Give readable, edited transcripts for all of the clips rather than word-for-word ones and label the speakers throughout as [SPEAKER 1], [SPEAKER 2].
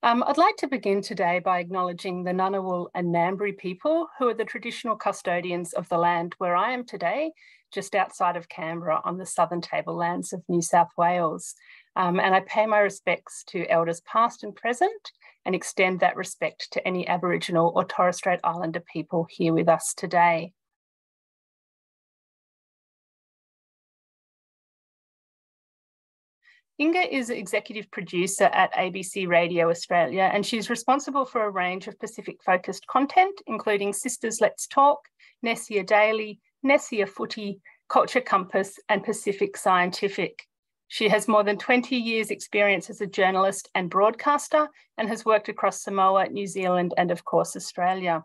[SPEAKER 1] I'd like to begin today by acknowledging the Ngunnawal and Ngambri people, who are the traditional custodians of the land where I am today, just outside of Canberra on the southern tablelands of New South Wales. And I pay my respects to elders past and present and extend that respect to any Aboriginal or Torres Strait Islander people here with us today. Inga is executive producer at ABC Radio Australia, and she's responsible for a range of Pacific-focused content, including Sisters Let's Talk, Nessia Daily, Nessia Footy, Culture Compass, and Pacific Scientific. She has more than 20 years' experience as a journalist and broadcaster and has worked across Samoa, New Zealand, and of course, Australia.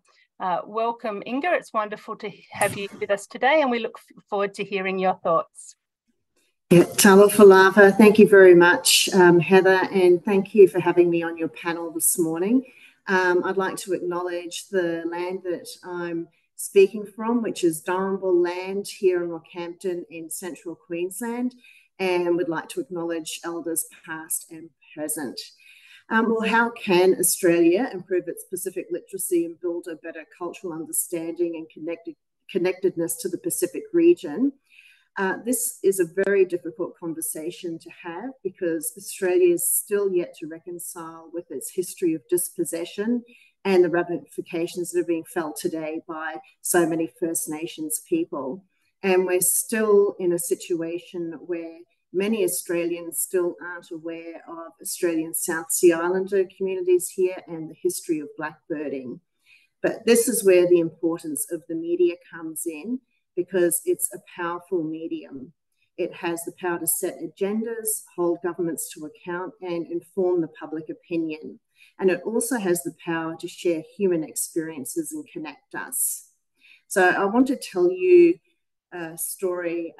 [SPEAKER 1] Welcome, Inga. It's wonderful to have you with us today, and we look forward to hearing your thoughts.
[SPEAKER 2] Yeah, talo falava. Thank you very much, Heather, and thank you for having me on your panel this morning. I'd like to acknowledge the land that I'm speaking from, which is Durrumble land here in Rockhampton in central Queensland, and would like to acknowledge elders past and present. Well, how can Australia improve its Pacific literacy and build a better cultural understanding and connectedness to the Pacific region? This is a very difficult conversation to have because Australia is still yet to reconcile with its history of dispossession and the ramifications that are being felt today by so many First Nations people. And we're still in a situation where many Australians still aren't aware of Australian South Sea Islander communities here and the history of blackbirding. But this is where the importance of the media comes in, because it's a powerful medium. It has the power to set agendas, hold governments to account, and inform the public opinion. And it also has the power to share human experiences and connect us. So I want to tell you a story.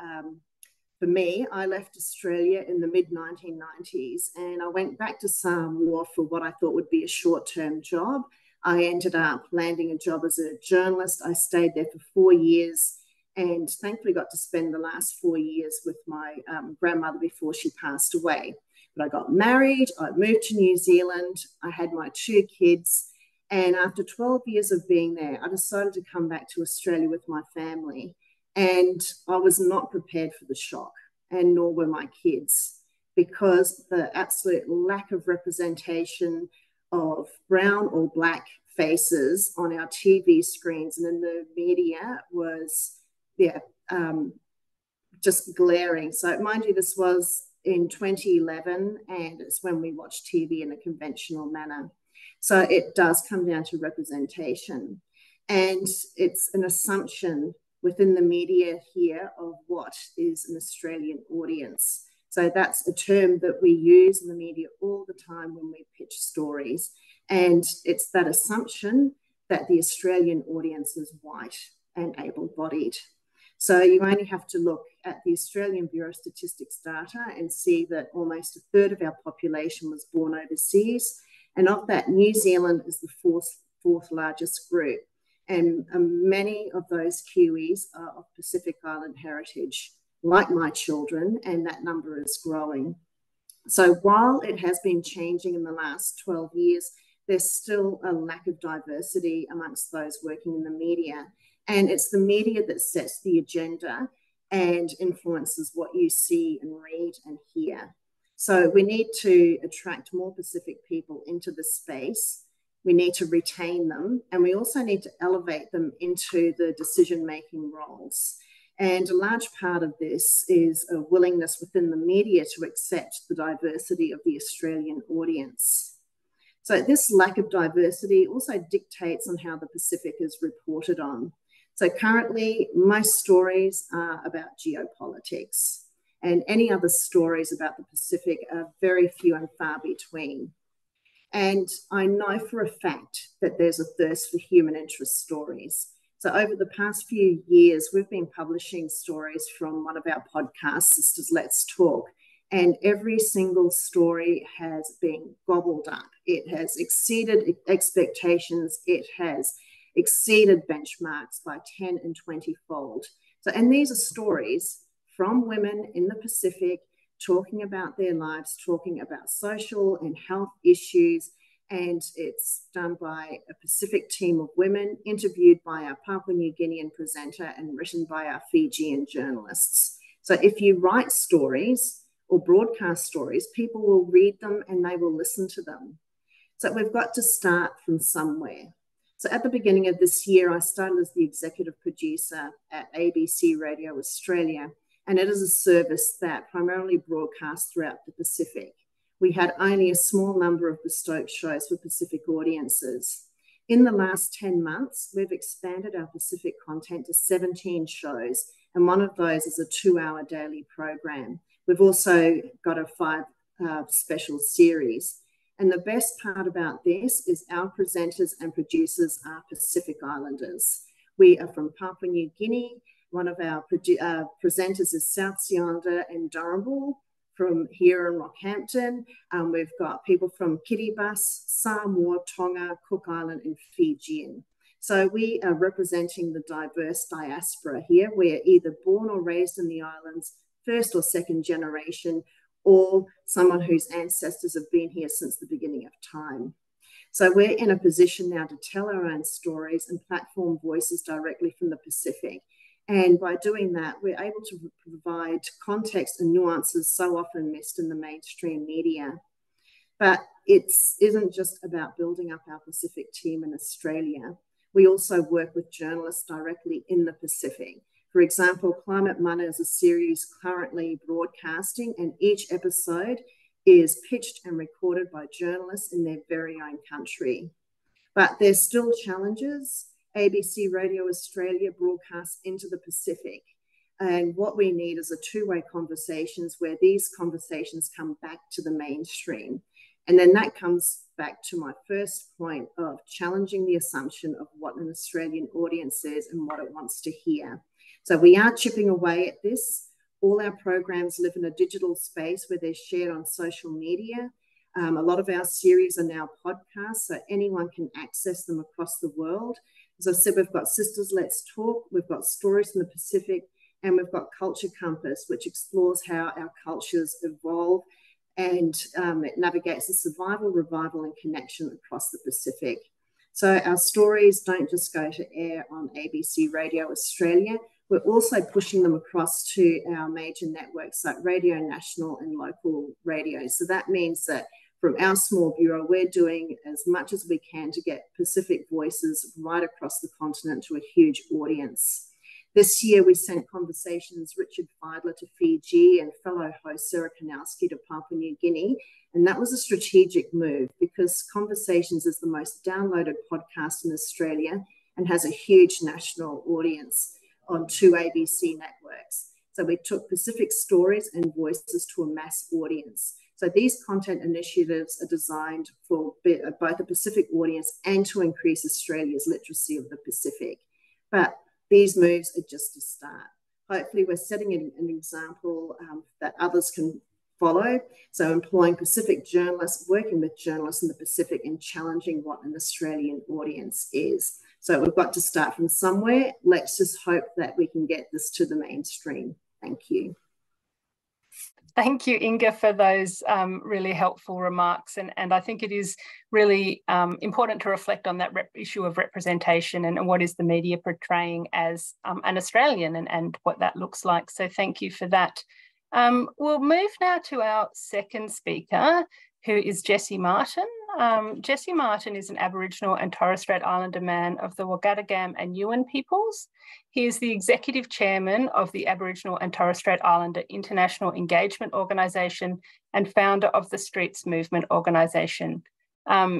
[SPEAKER 2] For me, I left Australia in the mid-1990s and I went back to Samoa for what I thought would be a short-term job. I ended up landing a job as a journalist. I stayed there for 4 years and thankfully got to spend the last 4 years with my grandmother before she passed away. But I got married, I moved to New Zealand, I had my 2 kids, and after 12 years of being there, I decided to come back to Australia with my family. And I was not prepared for the shock, and nor were my kids, because the absolute lack of representation of brown or black faces on our TV screens and in the media was just glaring. So mind you, this was in 2011, and it's when we watch TV in a conventional manner. So it does come down to representation. And it's an assumption within the media here of what is an Australian audience. So that's a term that we use in the media all the time when we pitch stories. And it's that assumption that the Australian audience is white and able-bodied. So you only have to look at the Australian Bureau of Statistics data and see that almost 1/3 of our population was born overseas. And of that, New Zealand is the fourth largest group. And many of those Kiwis are of Pacific Island heritage, like my children, and that number is growing. So while it has been changing in the last 12 years, there's still a lack of diversity amongst those working in the media. And it's the media that sets the agenda and influences what you see and read and hear. So we need to attract more Pacific people into the space. We need to retain them, and we also need to elevate them into the decision-making roles. And a large part of this is a willingness within the media to accept the diversity of the Australian audience. So this lack of diversity also dictates on how the Pacific is reported on. So currently, most stories are about geopolitics, and any other stories about the Pacific are very few and far between. And I know for a fact that there's a thirst for human interest stories. So over the past few years, we've been publishing stories from one of our podcasts, Sisters Let's Talk, and every single story has been gobbled up. It has exceeded expectations. It has exceeded benchmarks by 10 and 20-fold. So, and these are stories from women in the Pacific talking about their lives, talking about social and health issues, and it's done by a Pacific team of women, interviewed by our Papua New Guinean presenter and written by our Fijian journalists. So if you write stories or broadcast stories, people will read them and they will listen to them. So we've got to start from somewhere. So at the beginning of this year, I started as the executive producer at ABC Radio Australia, and it is a service that primarily broadcasts throughout the Pacific. We had only a small number of bespoke shows for Pacific audiences. In the last 10 months, we've expanded our Pacific content to 17 shows, and one of those is a 2-hour daily program. We've also got a 5 special series. And the best part about this is our presenters and producers are Pacific Islanders. We are from Papua New Guinea. One of our presenters is South Seander and Durrambul from here in Rockhampton. We've got people from Kiribati, Samoa, Tonga, Cook Island, and Fijian. So we are representing the diverse diaspora here. We're either born or raised in the islands, first or second generation, or someone whose ancestors have been here since the beginning of time. So we're in a position now to tell our own stories and platform voices directly from the Pacific. And by doing that, we're able to provide context and nuances so often missed in the mainstream media. But it isn't just about building up our Pacific team in Australia. We also work with journalists directly in the Pacific. For example, Climate Mana is a series currently broadcasting, and each episode is pitched and recorded by journalists in their very own country. But there's still challenges. ABC Radio Australia broadcasts into the Pacific. And what we need is a two-way conversations where these conversations come back to the mainstream. And then that comes back to my first point of challenging the assumption of what an Australian audience is and what it wants to hear. So we are chipping away at this. All our programs live in a digital space where they're shared on social media. A lot of our series are now podcasts, so anyone can access them across the world. As I said, we've got Sisters Let's Talk, we've got Stories from the Pacific, and we've got Culture Compass, which explores how our cultures evolve and it navigates the survival, revival, and connection across the Pacific. So our stories don't just go to air on ABC Radio Australia. We're also pushing them across to our major networks like Radio National and local radio. So that means that from our small bureau, we're doing as much as we can to get Pacific voices right across the continent to a huge audience. This year, we sent Conversations Richard Feidler to Fiji and fellow host Sarah Kanowski to Papua New Guinea. And that was a strategic move because Conversations is the most downloaded podcast in Australia and has a huge national audience on 2 ABC networks. So we took Pacific stories and voices to a mass audience. So these content initiatives are designed for both a Pacific audience and to increase Australia's literacy of the Pacific. But these moves are just a start. Hopefully we're setting an example that others can follow. So employing Pacific journalists, working with journalists in the Pacific and challenging what an Australian audience is. So we've got to start from somewhere. Let's just hope that we can get this to the mainstream. Thank you.
[SPEAKER 1] Thank you, Inga, for those really helpful remarks. And I think it is really important to reflect on that issue of representation and what is the media portraying as an Australian and what that looks like. So thank you for that. We'll move now to our second speaker, who is Jesse Martin. Jesse Martin is an Aboriginal and Torres Strait Islander man of the Waggatagam and Yuin peoples. He is the Executive Chairman of the Aboriginal and Torres Strait Islander International Engagement Organisation and founder of the Streets Movement Organisation.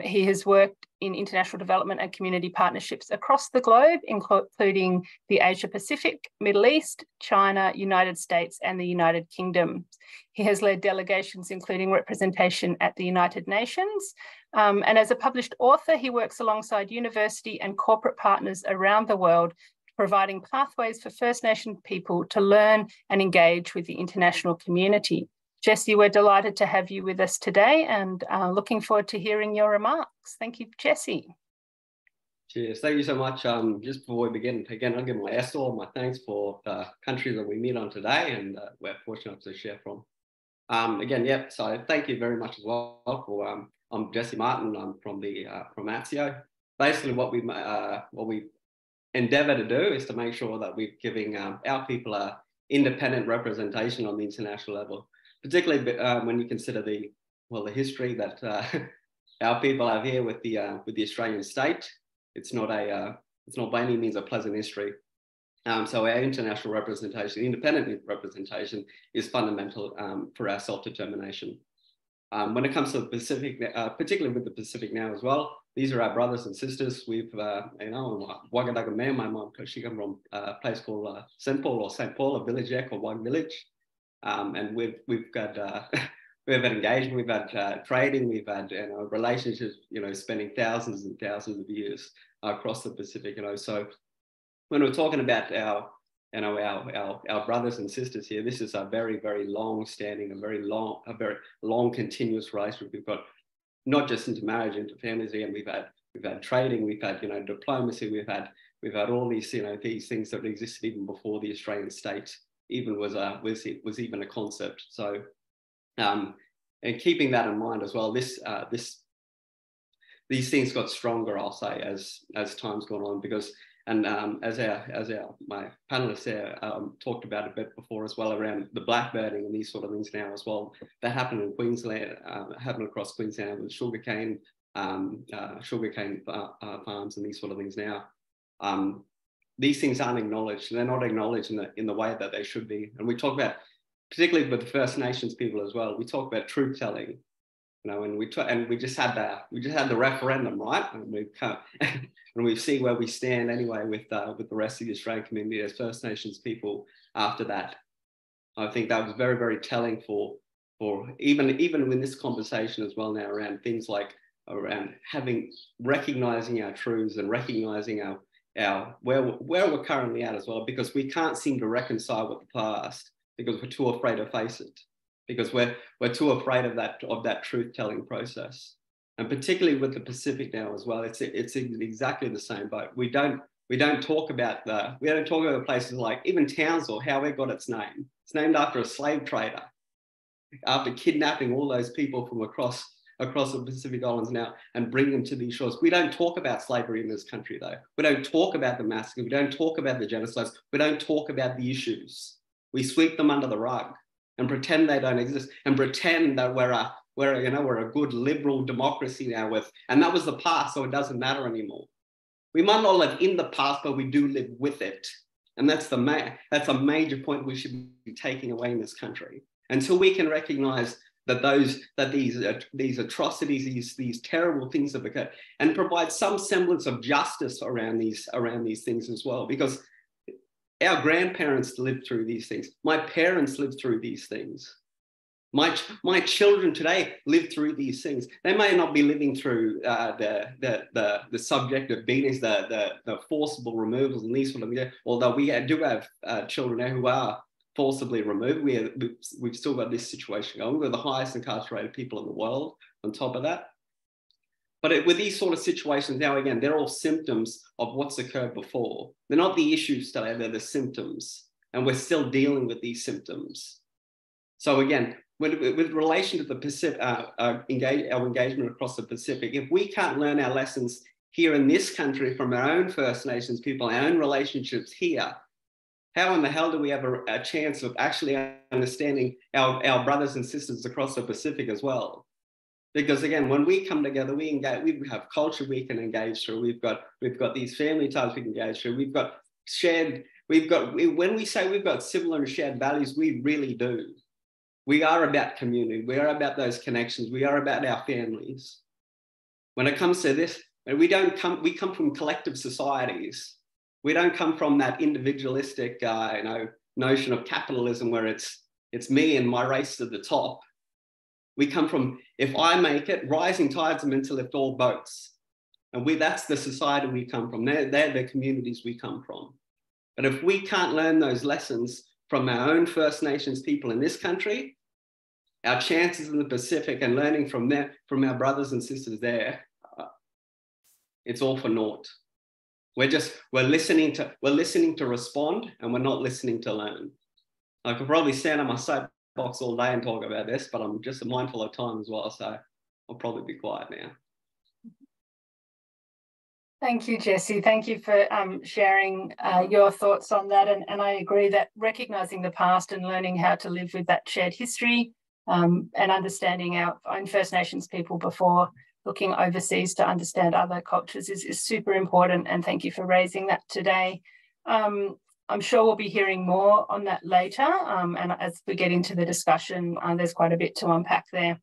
[SPEAKER 1] He has worked in international development and community partnerships across the globe, including the Asia Pacific, Middle East, China, United States, and the United Kingdom. He has led delegations, including representation at the United Nations. And as a published author, he works alongside university and corporate partners around the world, providing pathways for First Nation people to learn and engage with the international community. Jesse, we're delighted to have you with us today and looking forward to hearing your remarks. Thank you, Jesse.
[SPEAKER 3] Cheers. Thank you so much. Just before we begin, again, I'll give my ESOL, my thanks for the country that we meet on today and we're fortunate to share from. So thank you very much as well for I'm Jesse Martin. I'm from ATSIO. Basically, what we endeavour to do is to make sure that we're giving our people a independent representation on the international level, particularly when you consider the history that our people have here with the Australian state. It's not by any means a pleasant history. So our international representation, independent representation, is fundamental for our self-determination. When it comes to the Pacific, particularly with the Pacific now as well, these are our brothers and sisters. We've, Wagadagame, my mom, because she comes from a place called St. Paul, a village there called Wag Village. And we've got we've had engagement, we've had trading, we've had relationships, spending thousands and thousands of years across the Pacific. So when we're talking about our brothers and sisters here, this is a very, very long-standing, a very long continuous relationship. We've got not just into marriage, into families. Again, we've had trading, we've had diplomacy, we've had all these these things that existed even before the Australian state even was even a concept. So, and keeping that in mind as well, these things got stronger, I'll say, as time's gone on, because. And as my panelists there talked about a bit before as well, around the blackbirding and these sort of things now as well, that happened in Queensland, happened across Queensland with sugarcane farms and these sort of things now. These things aren't acknowledged. They're not acknowledged in the way that they should be. And we talk about, particularly with the First Nations people as well, we talk about truth telling. And we just had the referendum, right? And we see where we stand anyway with the rest of the Australian community as First Nations people after that. I think that was very, very telling for even in this conversation as well now, around things like around recognizing our truths and recognizing our where we're currently at as well, because we can't seem to reconcile with the past because we're too afraid to face it. Because we're too afraid of that truth-telling process, and particularly with the Pacific now as well, it's exactly the same boat. We don't talk about places like even Townsville, how it got its name. It's named after a slave trader, after kidnapping all those people from across the Pacific Islands now and bring them to these shores. We don't talk about slavery in this country though. We don't talk about the massacre. We don't talk about the genocides. We don't talk about the issues. We sweep them under the rug and pretend they don't exist, and pretend that we're a good liberal democracy now and that was the past, so it doesn't matter anymore. We might not live in the past, but we do live with it, and that's a major point we should be taking away in this country. Until we can recognise that these atrocities, these terrible things have occurred, and provide some semblance of justice around these things as well, because our grandparents lived through these things. My parents lived through these things. My children today live through these things. They may not be living through the subject of beatings, the forcible removals and these sort of things. Although we do have children now who are forcibly removed, we've still got this situation going. We're the highest incarcerated people in the world on top of that. But with these sort of situations now, again, they're all symptoms of what's occurred before. They're not the issues today, they're the symptoms. And we're still dealing with these symptoms. So again, with relation to the Pacific, our engagement across the Pacific, if we can't learn our lessons here in this country from our own First Nations people, our own relationships here, how in the hell do we have a chance of actually understanding our brothers and sisters across the Pacific as well? Because again, when we come together, we have culture we can engage through. We've got these family ties we can engage through. When we say we've got similar and shared values, we really do. We are about community. We are about those connections. We are about our families. When it comes to this, we come from collective societies. We don't come from that individualistic, notion of capitalism where it's me and my race to the top. We come from, if I make it, rising tides are meant to lift all boats. And that's the society we come from. They're the communities we come from. But if we can't learn those lessons from our own First Nations people in this country, our chances in the Pacific and learning from our brothers and sisters there, it's all for naught. We're listening to respond, and we're not listening to learn. I could probably stand on my soapbox all day and talk about this, but I'm just mindful of time as well. So I'll probably be quiet now.
[SPEAKER 1] Thank you, Jessie. Thank you for sharing your thoughts on that. And I agree that recognising the past and learning how to live with that shared history and understanding our own First Nations people before looking overseas to understand other cultures is super important. And thank you for raising that today. I'm sure we'll be hearing more on that later. And as we get into the discussion, there's quite a bit to unpack there.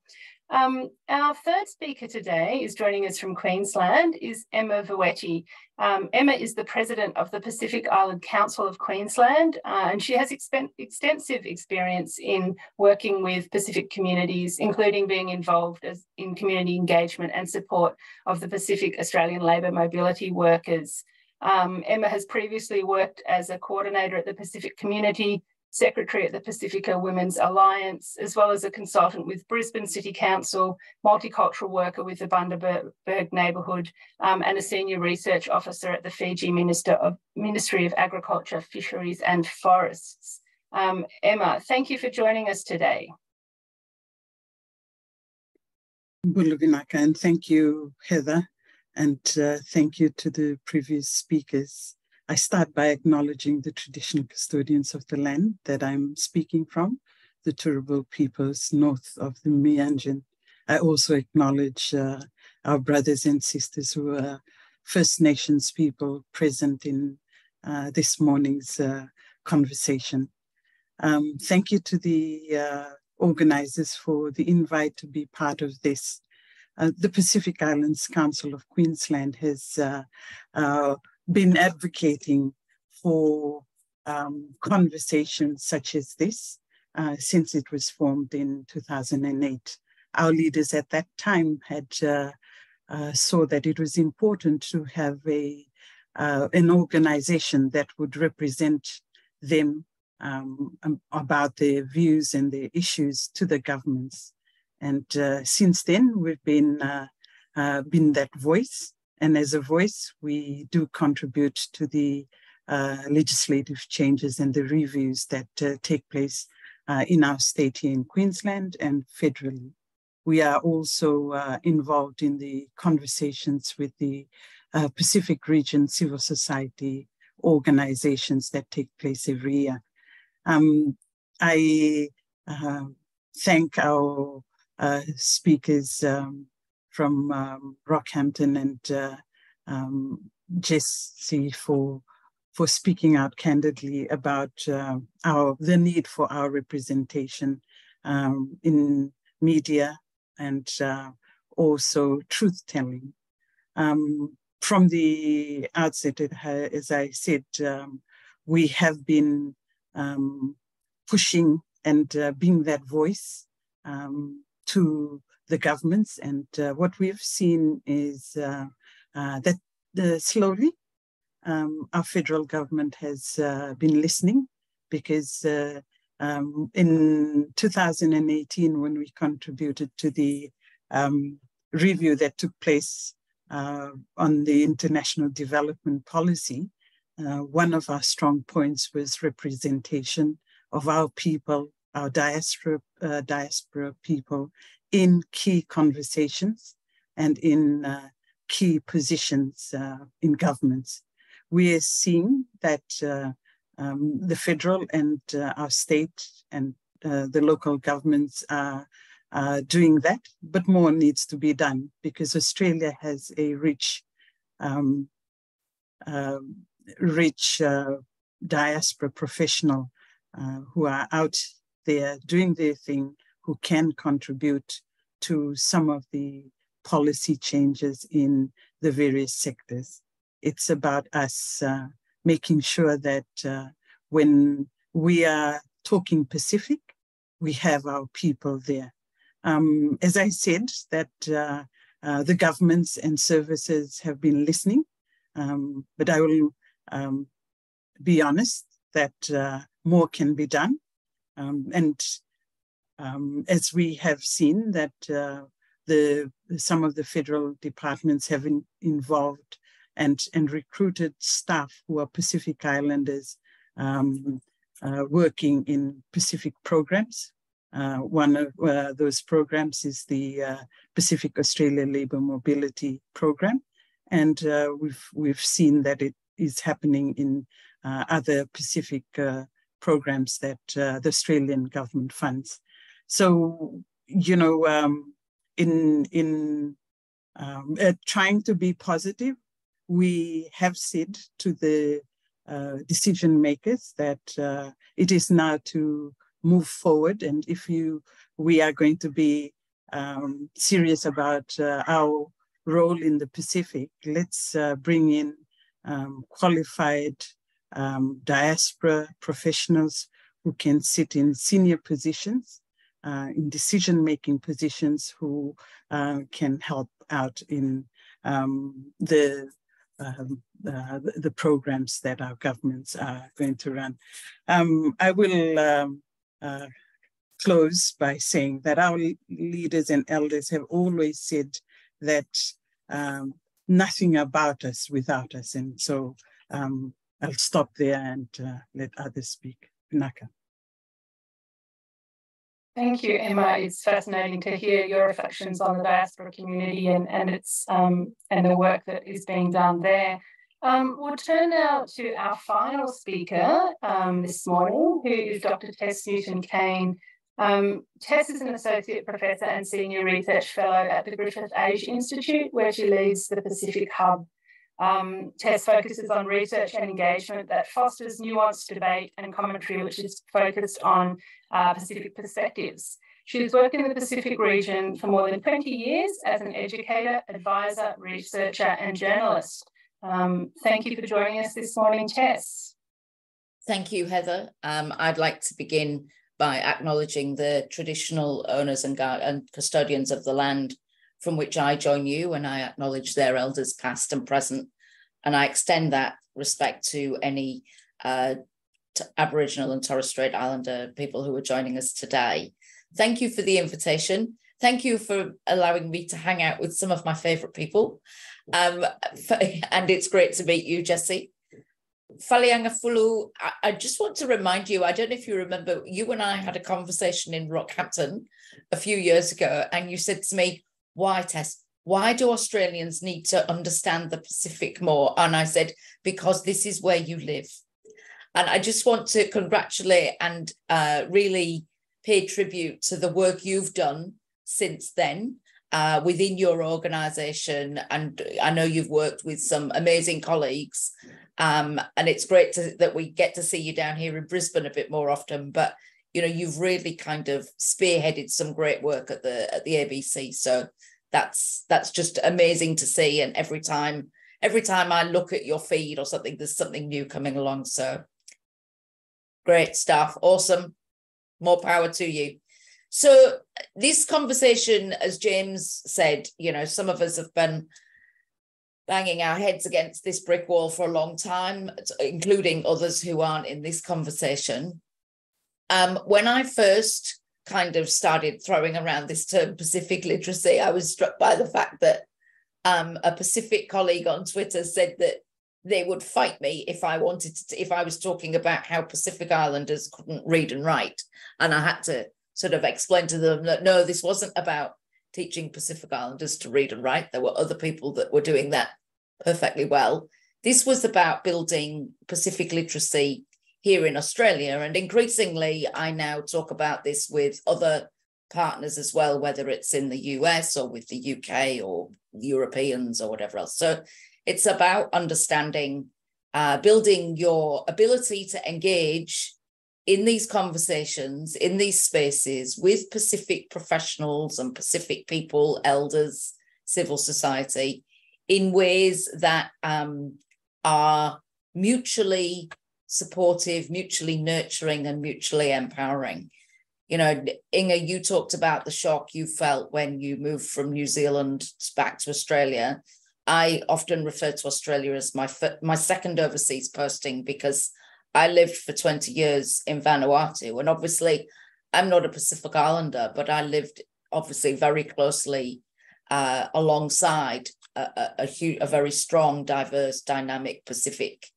[SPEAKER 1] Our third speaker today is joining us from Queensland is Emma Vueti. Emma is the president of the Pacific Island Council of Queensland, and she has extensive experience in working with Pacific communities, including being involved in community engagement and support of the Pacific Australian labour mobility workers. Emma has previously worked as a coordinator at the Pacific Community, secretary at the Pacifica Women's Alliance, as well as a consultant with Brisbane City Council, multicultural worker with the Bundaberg neighbourhood, and a senior research officer at the Fiji Ministry of Agriculture, Fisheries and Forests. Emma, thank you for joining us today.
[SPEAKER 4] Buluvinaka, and thank you, Heather, and thank you to the previous speakers. I start by acknowledging the traditional custodians of the land that I'm speaking from, the Turrbal peoples north of the Meanjin. I also acknowledge our brothers and sisters who are First Nations people present in this morning's conversation. Thank you to the organizers for the invite to be part of this. The Pacific Islands Council of Queensland has been advocating for conversations such as this since it was formed in 2008. Our leaders at that time had saw that it was important to have an organization that would represent them about their views and their issues to the governments. And since then, we've been that voice. And as a voice, we do contribute to the legislative changes and the reviews that take place in our state here in Queensland and federally. We are also involved in the conversations with the Pacific region civil society organizations that take place every year. I thank our speakers from Rockhampton and Jessie for speaking out candidly about the need for our representation in media and also truth-telling. From the outset, as I said, we have been pushing and being that voice to the governments, and what we've seen is that slowly our federal government has been listening, because in 2018, when we contributed to the review that took place on the international development policy, one of our strong points was representation of our people, our diaspora people, in key conversations and in key positions in governments. We are seeing that the federal and our state and the local governments are doing that, but more needs to be done, because Australia has a rich diaspora professional who are out there doing their thing, who can contribute to some of the policy changes in the various sectors. It's about us making sure that when we are talking Pacific, we have our people there. As I said, that the governments and services have been listening, but I will be honest that more can be done. And as we have seen that some of the federal departments have involved and recruited staff who are Pacific Islanders working in Pacific programs. One of those programs is the Pacific Australia Labour Mobility Program, and we've seen that it is happening in other Pacific programs that the Australian government funds. So, you know, in trying to be positive, we have said to the decision makers that it is now to move forward, and if we are going to be serious about our role in the Pacific, let's bring in qualified diaspora professionals who can sit in senior positions, in decision-making positions, who can help out in the programs that our governments are going to run. I will close by saying that our leaders and elders have always said that nothing about us without us. And so I'll stop there and let others speak. Naka.
[SPEAKER 1] Thank you, Emma. It's fascinating to hear your reflections on the diaspora community and its and the work that is being done there. We'll turn now to our final speaker this morning, who is Dr. Tess Cain. Tess is an associate professor and senior research fellow at the Griffith Age Institute, where she leads the Pacific Hub. Tess focuses on research and engagement that fosters nuanced debate and commentary, which is focused on Pacific perspectives. She has worked in the Pacific region for more than 20 years as an educator, advisor, researcher, and journalist. Thank you for joining us this morning, Tess.
[SPEAKER 5] Thank you, Heather. I'd like to begin by acknowledging the traditional owners and custodians of the land from which I join you, and I acknowledge their elders past and present. And I extend that respect to any Aboriginal and Torres Strait Islander people who are joining us today. Thank you for the invitation. Thank you for allowing me to hang out with some of my favourite people. And it's great to meet you, Jessie. Faleagafulu, I just want to remind you, I don't know if you remember, you and I had a conversation in Rockhampton a few years ago, and you said to me, why, Tess, why do Australians need to understand the Pacific more? And I said, because this is where you live. And I just want to congratulate and really pay tribute to the work you've done since then within your organisation. And I know you've worked with some amazing colleagues. And it's great that we get to see you down here in Brisbane a bit more often. But, you know, you've really kind of spearheaded some great work at the ABC. So that's just amazing to see. And every time I look at your feed or something, there's something new coming along. So great stuff. Awesome. More power to you. So this conversation, as James said, you know, some of us have been banging our heads against this brick wall for a long time, including others who aren't in this conversation. When I first kind of started throwing around this term Pacific literacy, I was struck by the fact that a Pacific colleague on Twitter said that they would fight me if I was talking about how Pacific Islanders couldn't read and write. And I had to sort of explain to them that, no, this wasn't about teaching Pacific Islanders to read and write. There were other people that were doing that perfectly well. This was about building Pacific literacy here in Australia. And increasingly, I now talk about this with other partners as well, whether it's in the US or with the UK or Europeans or whatever else. So it's about understanding, building your ability to engage in these conversations, in these spaces with Pacific professionals and Pacific people, elders, civil society, in ways that are mutually supportive, mutually nurturing, and mutually empowering. You know, Inga, you talked about the shock you felt when you moved from New Zealand back to Australia. I often refer to Australia as my second overseas posting, because I lived for 20 years in Vanuatu. And obviously, I'm not a Pacific Islander, but I lived obviously very closely alongside a very strong, diverse, dynamic Pacific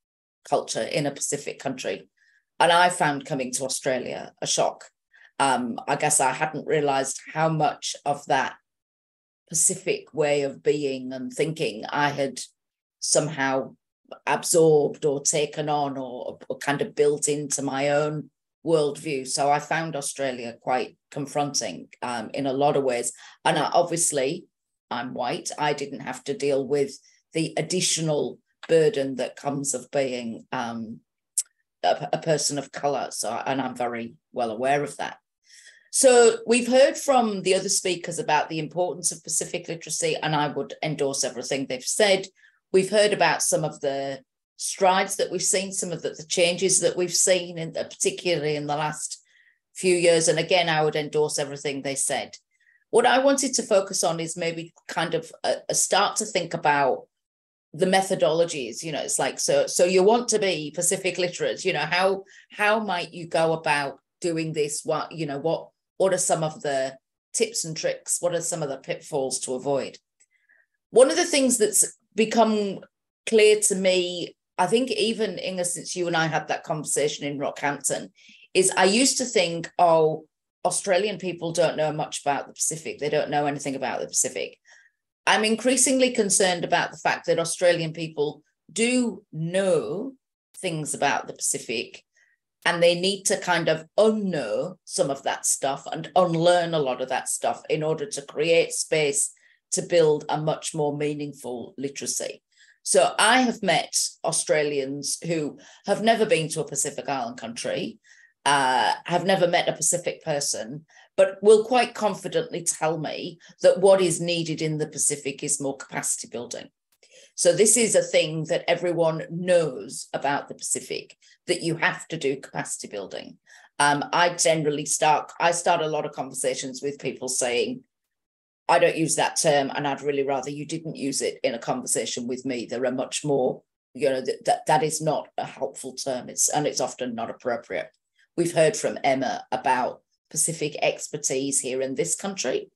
[SPEAKER 5] culture in a Pacific country. And I found coming to Australia a shock. I guess I hadn't realized how much of that Pacific way of being and thinking I had somehow absorbed or taken on or kind of built into my own worldview. So I found Australia quite confronting in a lot of ways. And obviously, I'm white. I didn't have to deal with the additional burden that comes of being a person of colour. And I'm very well aware of that. So we've heard from the other speakers about the importance of Pacific literacy, and I would endorse everything they've said. We've heard about some of the strides that we've seen, some of the changes that we've seen, particularly in the last few years. And again, I would endorse everything they said. What I wanted to focus on is maybe kind of a start to think about the methodologies. It's like, so you want to be Pacific literate, how might you go about doing this? What are some of the tips and tricks? What are some of the pitfalls to avoid? One of the things that's become clear to me, I think even, Inga, since you and I had that conversation in Rockhampton, is I used to think, Australian people don't know much about the Pacific. They don't know anything about the Pacific. I'm increasingly concerned about the fact that Australian people do know things about the Pacific, and they need to kind of unknow some of that stuff and unlearn a lot of that stuff in order to create space to build a much more meaningful literacy. So I have met Australians who have never been to a Pacific Island country, have never met a Pacific person, but will quite confidently tell me that what is needed in the Pacific is more capacity building. So this is a thing that everyone knows about the Pacific, that you have to do capacity building. I start a lot of conversations with people saying, I don't use that term, and I'd really rather you didn't use it in a conversation with me. There are much more, that is not a helpful term, and it's often not appropriate. We've heard from Emma about Pacific expertise here in this country,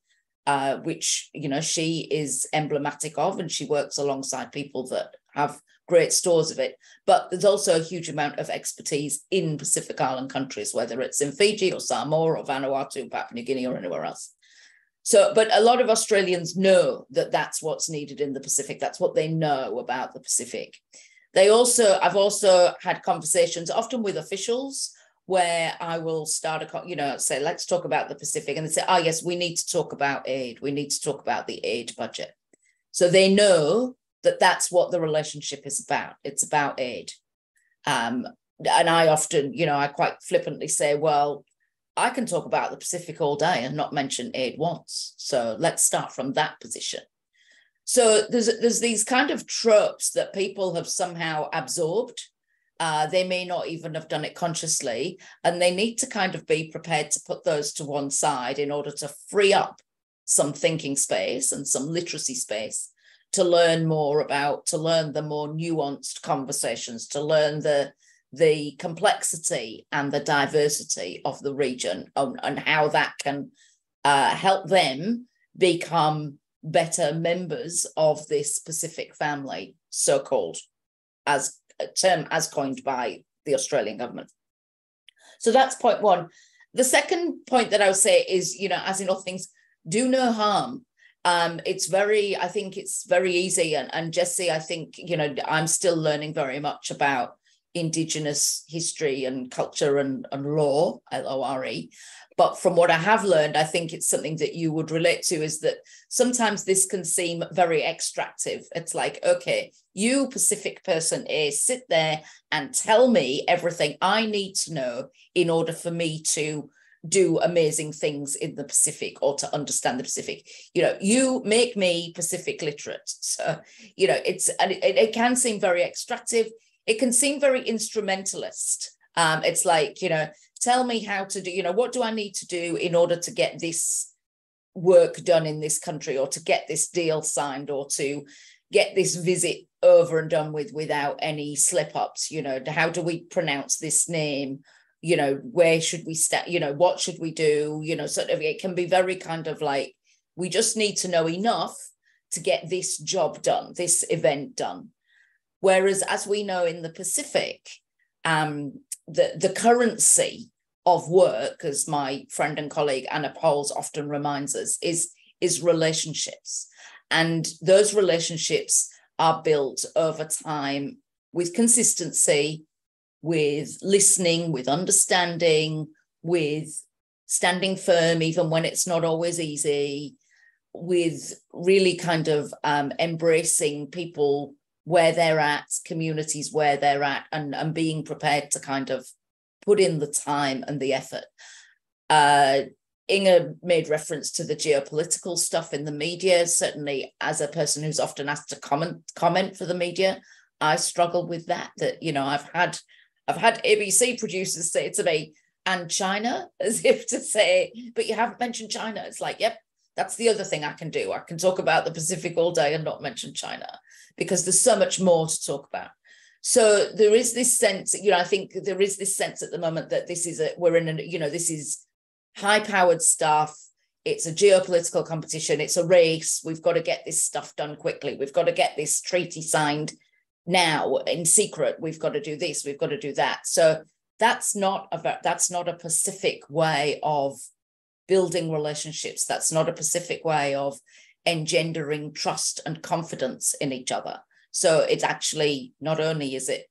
[SPEAKER 5] which, she is emblematic of, and she works alongside people that have great stores of it. But there's also a huge amount of expertise in Pacific Island countries, whether it's in Fiji or Samoa or Vanuatu, Papua New Guinea or anywhere else. So, but a lot of Australians know that that's what's needed in the Pacific. That's what they know about the Pacific. I've also had conversations, often with officials, where I will start say, let's talk about the Pacific. And they say, yes, we need to talk about aid. We need to talk about the aid budget. So they know that that's what the relationship is about. It's about aid. And I often, I quite flippantly say, well, I can talk about the Pacific all day and not mention aid once. So let's start from that position. So there's these kind of tropes that people have somehow absorbed. They may not even have done it consciously, and they need to kind of be prepared to put those to one side in order to free up some thinking space and some literacy space to learn the more nuanced conversations, to learn the complexity and the diversity of the region, and how that can help them become better members of this Pacific family, so-called, as a term as coined by the Australian government. So that's point one. The second point that I would say is, as in all things, do no harm. I think it's very easy. And Jessie, I think, I'm still learning very much about Indigenous history and culture and law, LORE. But from what I have learned, I think it's something that you would relate to, is that sometimes this can seem very extractive. It's like, okay, you Pacific person A, sit there and tell me everything I need to know in order for me to do amazing things in the Pacific or to understand the Pacific. You make me Pacific literate. So, it can seem very extractive. It can seem very instrumentalist. It's like, tell me how to do, what do I need to do in order to get this work done in this country, or to get this deal signed, or to get this visit over and done with without any slip-ups? How do we pronounce this name? Where should we start? What should we do? Sort of, it can be very kind of like, we just need to know enough to get this job done, this event done. Whereas, as we know in the Pacific, the currency of work, as my friend and colleague Anna Pauls often reminds us, is relationships. And those relationships are built over time with consistency, with listening, with understanding, with standing firm, even when it's not always easy, with really kind of embracing people where they're at, communities where they're at, and being prepared to kind of put in the time and the effort. Inga made reference to the geopolitical stuff in the media. Certainly, as a person who's often asked to comment for the media, I struggle with that. That, you know, I've had ABC producers say to me, "And China," as if to say, "But you haven't mentioned China." It's like, yep, that's the other thing I can do. I can talk about the Pacific all day and not mention China, because there's so much more to talk about. So there is this sense, you know, I think there is this sense at the moment that this is this is high-powered stuff. It's a geopolitical competition. It's a race. We've got to get this stuff done quickly. We've got to get this treaty signed now in secret. We've got to do this. We've got to do that. So that's not a Pacific way of building relationships. That's not a Pacific way of engendering trust and confidence in each other. So it's actually, not only is it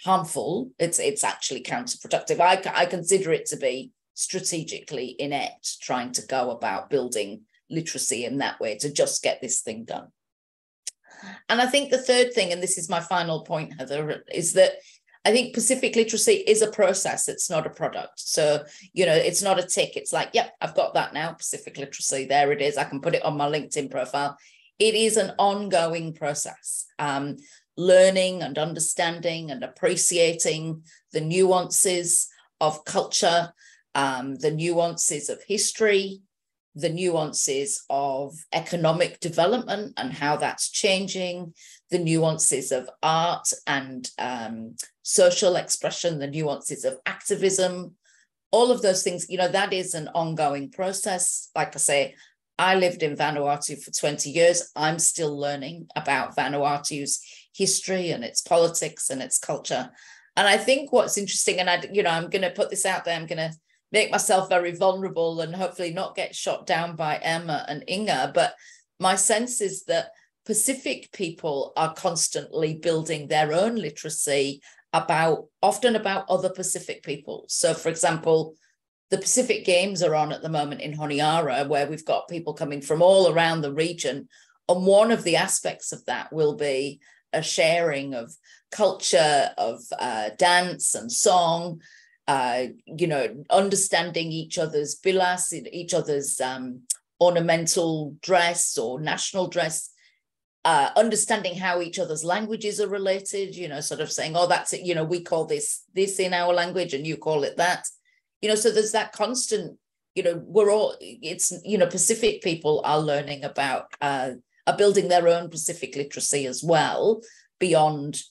[SPEAKER 5] harmful, it's actually counterproductive. I consider it to be strategically inept, trying to go about building literacy in that way to just get this thing done. And I think the third thing, and this is my final point, Heather, is that I think Pacific literacy is a process. It's not a product. So, you know, it's not a tick. It's like, yep, I've got that now, Pacific literacy. There it is. I can put it on my LinkedIn profile. It is an ongoing process, learning and understanding and appreciating the nuances of culture, the nuances of history, the nuances of economic development and how that's changing, the nuances of art and social expression, the nuances of activism, all of those things. You know, that is an ongoing process. Like I say, I lived in Vanuatu for 20 years. I'm still learning about Vanuatu's history and its politics and its culture. And I think what's interesting, and I'm going to put this out there, I'm going to make myself very vulnerable and hopefully not get shot down by Emma and Inga, but my sense is that Pacific people are constantly building their own literacy often about other Pacific people. So, for example, the Pacific Games are on at the moment in Honiara, where we've got people coming from all around the region. And one of the aspects of that will be a sharing of culture, of dance and song, understanding each other's bilas, each other's ornamental dress or national dress, understanding how each other's languages are related, sort of saying, oh, that's it, we call this in our language and you call it that. So there's that constant, Pacific people are learning about, are building their own Pacific literacy as well, beyond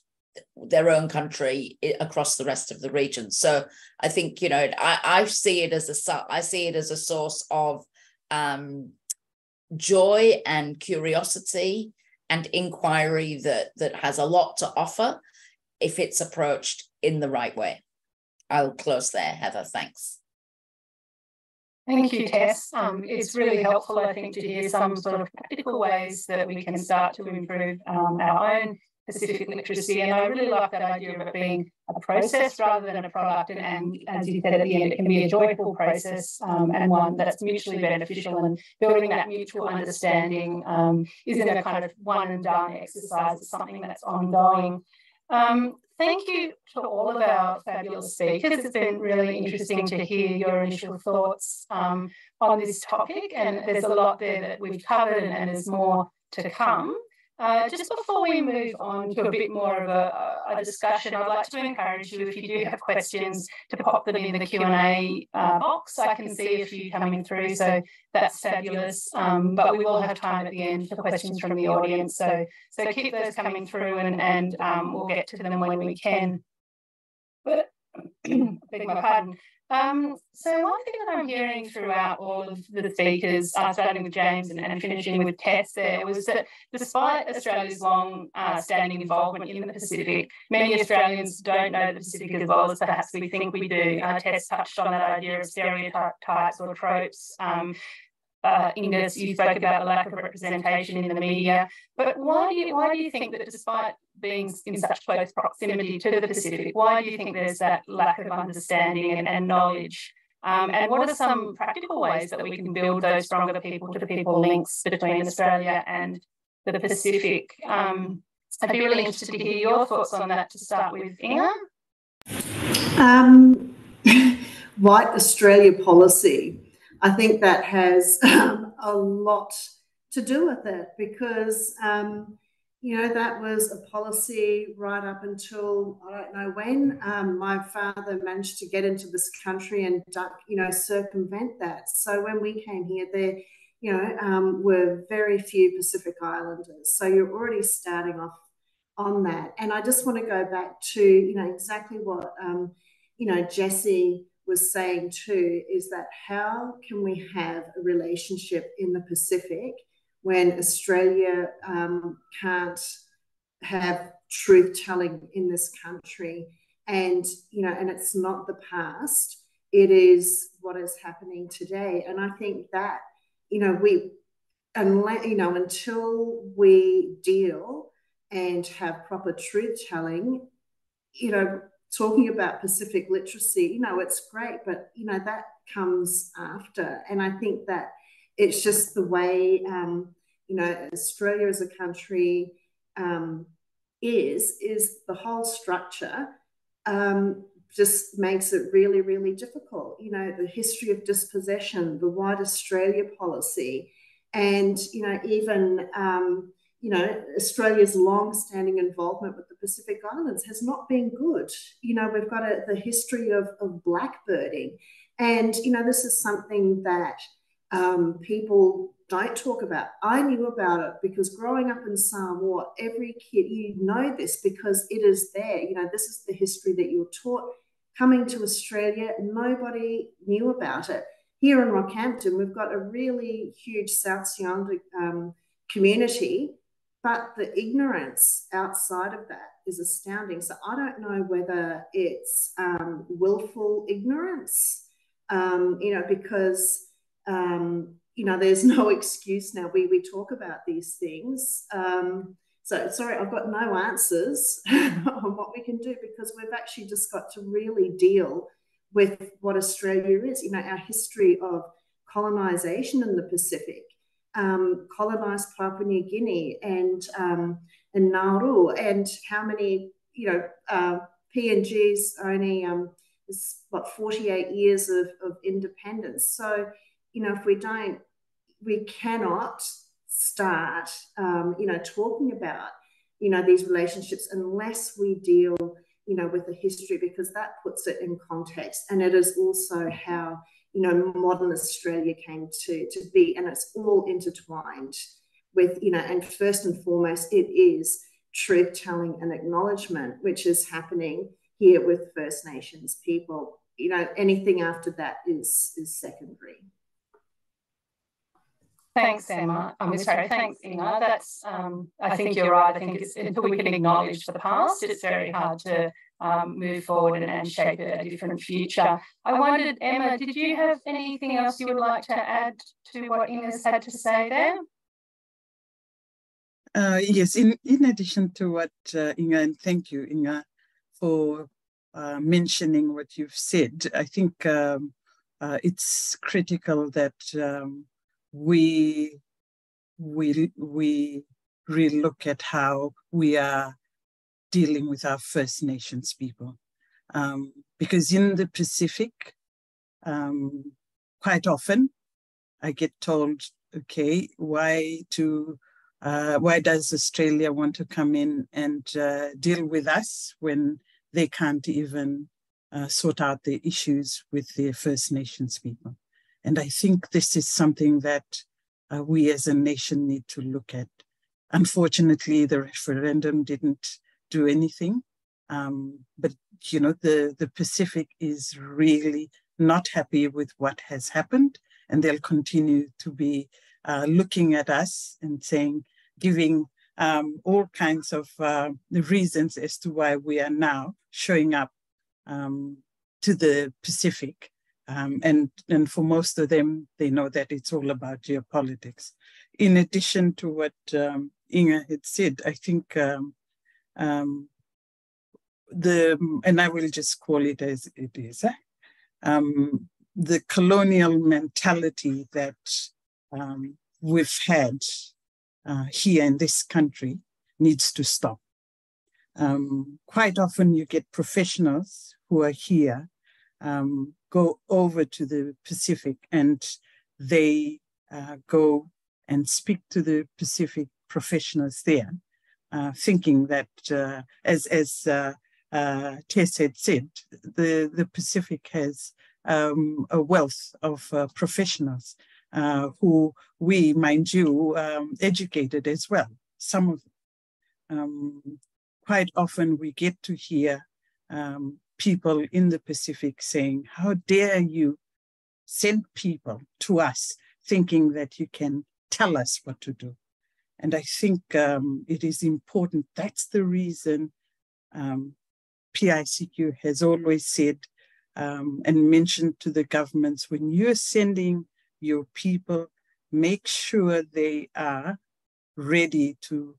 [SPEAKER 5] their own country across the rest of the region. So I think, I see it as a source of joy and curiosity and inquiry that has a lot to offer if it's approached in the right way. I'll close there, Heather. Thanks.
[SPEAKER 1] Thank you, Tess. It's really helpful, I think, to hear some sort of practical ways that we can start to improve our own Pacific literacy. And I really like that idea of it being a process rather than a product. And as you said at the end, it can be a joyful process and one that's mutually beneficial. And building that mutual understanding isn't a kind of one and done exercise. It's something that's ongoing. Thank you to all of our fabulous speakers. It's been really interesting to hear your initial thoughts on this topic, and there's a lot there that we've covered and there's more to come. Just before we move on to a bit more of a discussion, I'd like to encourage you, if you do have questions, to pop them in the Q&A box. I can see a few coming through, so that's fabulous. But we will have time at the end for questions from the audience. So keep those coming through and we'll get to them when we can. But beg my pardon. So one thing that I'm hearing throughout all of the speakers, starting with James and finishing with Tess there, was that despite Australia's long-standing involvement in the Pacific, many Australians don't know the Pacific as well as perhaps we think we do. Tess touched on that idea of stereotypes or tropes. Inga, you spoke about the lack of representation in the media, but why do you think that despite being in such close proximity to the Pacific, why do you think there's that lack of understanding and knowledge? And what are some practical ways that we can build those stronger people-to-people links between Australia and the Pacific? I'd be really interested to hear your thoughts on that to start with, Inga.
[SPEAKER 2] White Australia policy. I think that has a lot to do with it because, that was a policy right up until, I don't know when, my father managed to get into this country and, circumvent that. So when we came here, there, were very few Pacific Islanders. So you're already starting off on that. And I just want to go back to, exactly what, Jessie was saying too, is that how can we have a relationship in the Pacific when Australia can't have truth-telling in this country? And, and it's not the past, it is what is happening today. And I think that, until we deal and have proper truth-telling, talking about Pacific literacy, it's great, but, that comes after. And I think that it's just the way, Australia as a country is the whole structure just makes it really, really difficult. The history of dispossession, the White Australia policy, and, even Australia's long-standing involvement with the Pacific Islands has not been good. We've got the history of blackbirding. And, this is something that people don't talk about. I knew about it because growing up in Samoa, every kid, this because it is there. This is the history that you're taught. Coming to Australia, nobody knew about it. Here in Rockhampton, we've got a really huge South Scientific community, but the ignorance outside of that is astounding. So I don't know whether it's willful ignorance, because, there's no excuse now. We talk about these things. So sorry, I've got no answers on what we can do because we've actually just got to really deal with what Australia is. Our history of colonisation in the Pacific. Colonised Papua New Guinea and Nauru, and how many PNG's only 48 years of independence. So if we cannot start talking about these relationships unless we deal with the history, because that puts it in context, and it is also how modern Australia came to be, and it's all intertwined with, and first and foremost, it is truth-telling and acknowledgement, which is happening here with First Nations people. Anything after that is secondary.
[SPEAKER 1] Thanks, Emma. Thanks, Inga. That's, I think you're right. I think it's until we can acknowledge the past, it's very hard to move forward and shape a different future. I wondered, Emma, did you have anything else you would like to add to what Inga's had to say there?
[SPEAKER 4] Yes, in addition to what Inga, and thank you, Inga, for mentioning what you've said, I think it's critical that we relook at how we are dealing with our First Nations people. Because in the Pacific, quite often I get told, okay, why does Australia want to come in and deal with us when they can't even sort out the issues with their First Nations people? And I think this is something that we as a nation need to look at. Unfortunately, the referendum didn't do anything, but you know, the Pacific is really not happy with what has happened, and they'll continue to be looking at us and saying, giving all kinds of reasons as to why we are now showing up to the Pacific. And for most of them, they know that it's all about geopolitics. In addition to what Inga had said, I think and I will just call it as it is, the colonial mentality that we've had here in this country needs to stop. Quite often you get professionals who are here, go over to the Pacific, and they go and speak to the Pacific professionals there, thinking that, as Tess had said, the Pacific has a wealth of professionals who we, mind you, educated as well. Some of them. Quite often we get to hear people in the Pacific saying, how dare you send people to us thinking that you can tell us what to do. And I think it is important. That's the reason PICQ has always said and mentioned to the governments, when you're sending your people, make sure they are ready to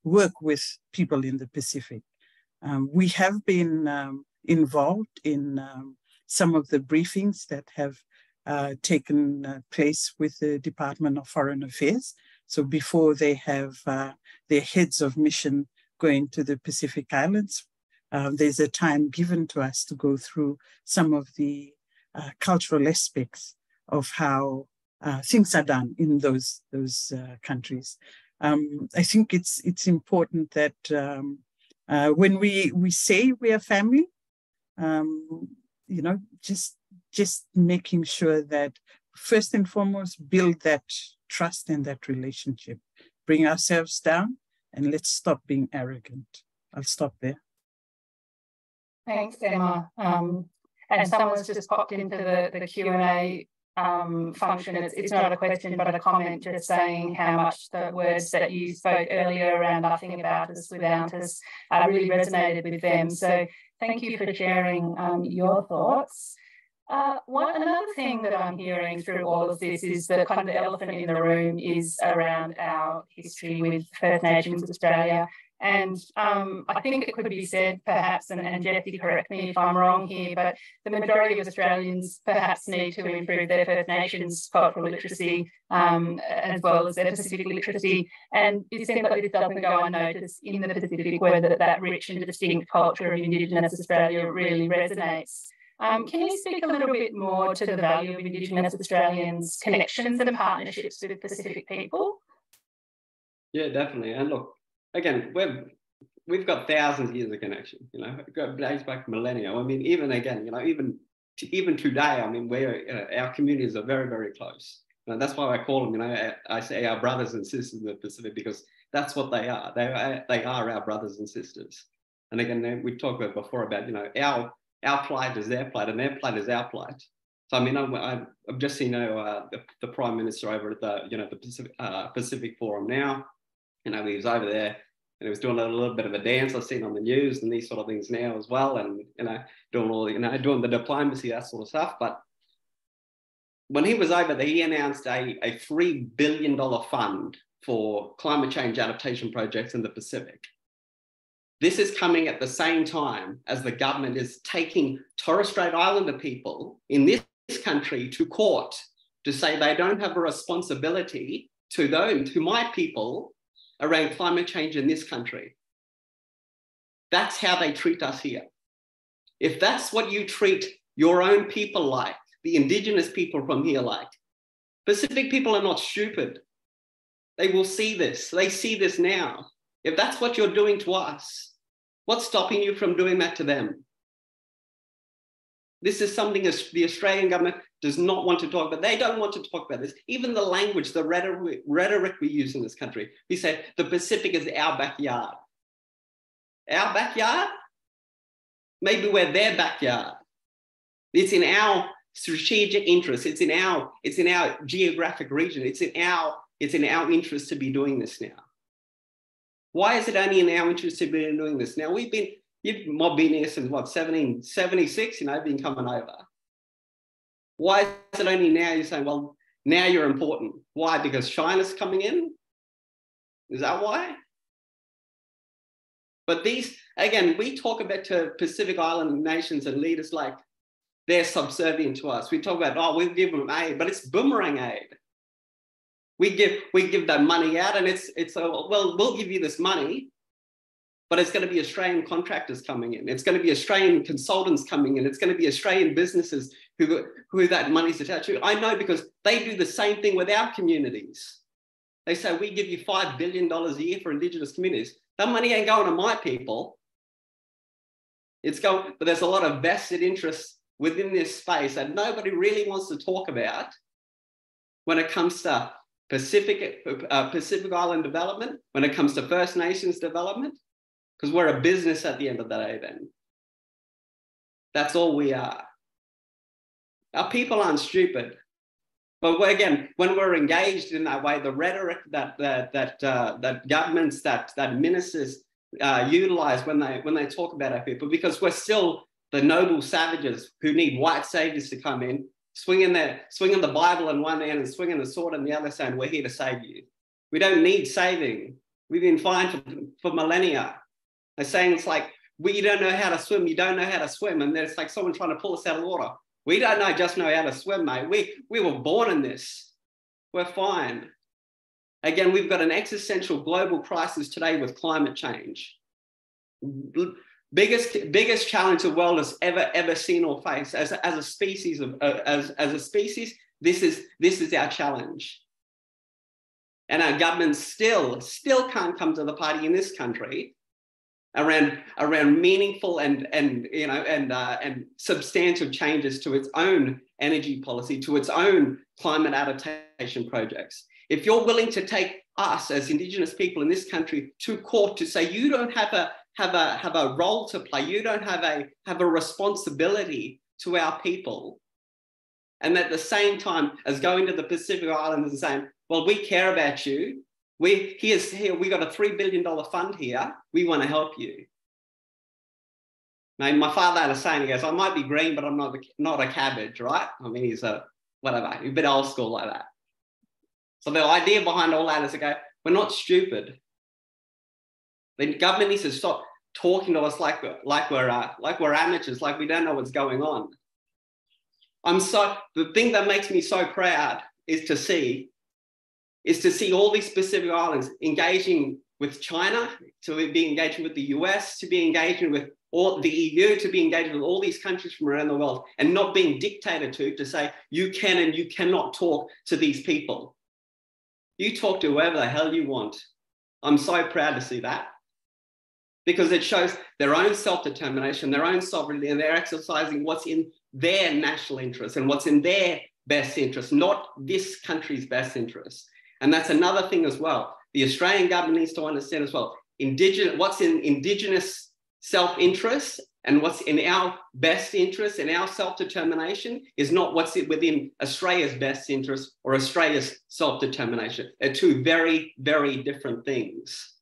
[SPEAKER 4] work with people in the Pacific. We have been involved in some of the briefings that have taken place with the Department of Foreign Affairs. So before they have their heads of mission going to the Pacific Islands, there's a time given to us to go through some of the cultural aspects of how things are done in those countries. I think it's important that when we say we are family, you know, just making sure that first and foremost build that trust and that relationship, bring ourselves down, and let's stop being arrogant. I'll stop there.
[SPEAKER 1] Thanks, Emma. And someone's just popped into the Q&A function. It's not a question, but a comment just saying how much the words that you spoke earlier around nothing about us without us really resonated with them. So thank you for sharing your thoughts. Another thing that I'm hearing through all of this is that kind of the elephant in the room is around our history with First Nations Australia. And I think it could be said, perhaps, and Jessie, correct me if I'm wrong here, but the majority of Australians perhaps need to improve their First Nations cultural literacy as well as their Pacific literacy. And it seems like this doesn't go unnoticed in the Pacific, where that rich and distinct culture of Indigenous Australia really resonates. Can you speak a little bit more to the value of Indigenous Australians' connections and partnerships with Pacific people?
[SPEAKER 3] Yeah, definitely. And look, again, we've got thousands of years of connection, you know, it goes back millennia. I mean, even again, you know, even today, I mean, our communities are very, very close. You know, that's why I call them, you know, I say our brothers and sisters in the Pacific, because that's what they are. They are our brothers and sisters. And again, we talked about before about, you know, our plight is their plight and their plight is our plight. So I mean, I've just seen the Prime Minister over at the, you know, the Pacific Forum now. You know, he was over there and he was doing a little bit of a dance I've seen on the news and these sort of things now as well, and you know, doing the diplomacy, that sort of stuff. But when he was over there, he announced a $3 billion fund for climate change adaptation projects in the Pacific. This is coming at the same time as the government is taking Torres Strait Islander people in this country to court to say they don't have a responsibility to my people around climate change in this country. That's how they treat us here. If that's what you treat your own people like, the Indigenous people from here like, Pacific people are not stupid. They will see this. They see this now. If that's what you're doing to us, what's stopping you from doing that to them? This is something the Australian government does not want to talk about. They don't want to talk about this. Even the language, the rhetoric we use in this country, we say the Pacific is our backyard. Our backyard? Maybe we're their backyard. It's in our strategic interest. It's in our geographic region. It's in our interest to be doing this now. Why is it only in our interest to be doing this? Now you've been here since what, 1776, been coming over. Why is it only now you're saying, well, now you're important? Why? Because China's coming in? Is that why? But these, again, we talk about to Pacific Island nations and leaders like they're subservient to us. We talk about, oh, we'll give them aid, but it's boomerang aid. We give that money out, and it's well, we'll give you this money, but it's going to be Australian contractors coming in. It's going to be Australian consultants coming in. It's going to be Australian businesses who that money's attached to. I know because they do the same thing with our communities. They say, we give you $5 billion a year for Indigenous communities. That money ain't going to my people. It's going, but there's a lot of vested interests within this space that nobody really wants to talk about when it comes to Pacific Island development, when it comes to First Nations development, because we're a business at the end of the day then. That's all we are. Our people aren't stupid. But again, when we're engaged in that way, the rhetoric that governments, that ministers utilize when they talk about our people, because we're still the noble savages who need white saviors to come in, swinging the Bible in one hand and swinging the sword in the other, saying, we're here to save you. We don't need saving. We've been fine for millennia. They're saying it's like, you don't know how to swim, you don't know how to swim. And there's like someone trying to pull us out of the water. We don't just know how to swim, mate. We were born in this. We're fine. Again, we've got an existential global crisis today with climate change. Biggest challenge the world has ever seen or faced as a species. This is our challenge. And our government still can't come to the party in this country around meaningful and substantive changes to its own energy policy, to its own climate adaptation projects. If you're willing to take us as Indigenous people in this country to court to say you don't have a role to play, you don't have a responsibility to our people, and at the same time as going to the Pacific Islands and saying, well, we care about you. We got a $3 billion fund here. We want to help you. Now, my father had a saying, he goes, I might be green, but I'm not a cabbage, right? I mean, he's a bit old school like that. So the idea behind all that is to go, we're not stupid. The government needs to stop talking to us like we're amateurs, like we don't know what's going on. The thing that makes me so proud is to see all these Pacific Islands engaging with China, to be engaging with the US, to be engaging with all the EU, to be engaging with all these countries from around the world, and not being dictated to say, you can and you cannot talk to these people. You talk to whoever the hell you want. I'm so proud to see that, because it shows their own self-determination, their own sovereignty, and they're exercising what's in their national interest and what's in their best interest, not this country's best interest. And that's another thing as well. The Australian government needs to understand as well, what's in Indigenous self-interest and what's in our best interest and our self-determination is not what's within Australia's best interest or Australia's self-determination. They're two very, very different things.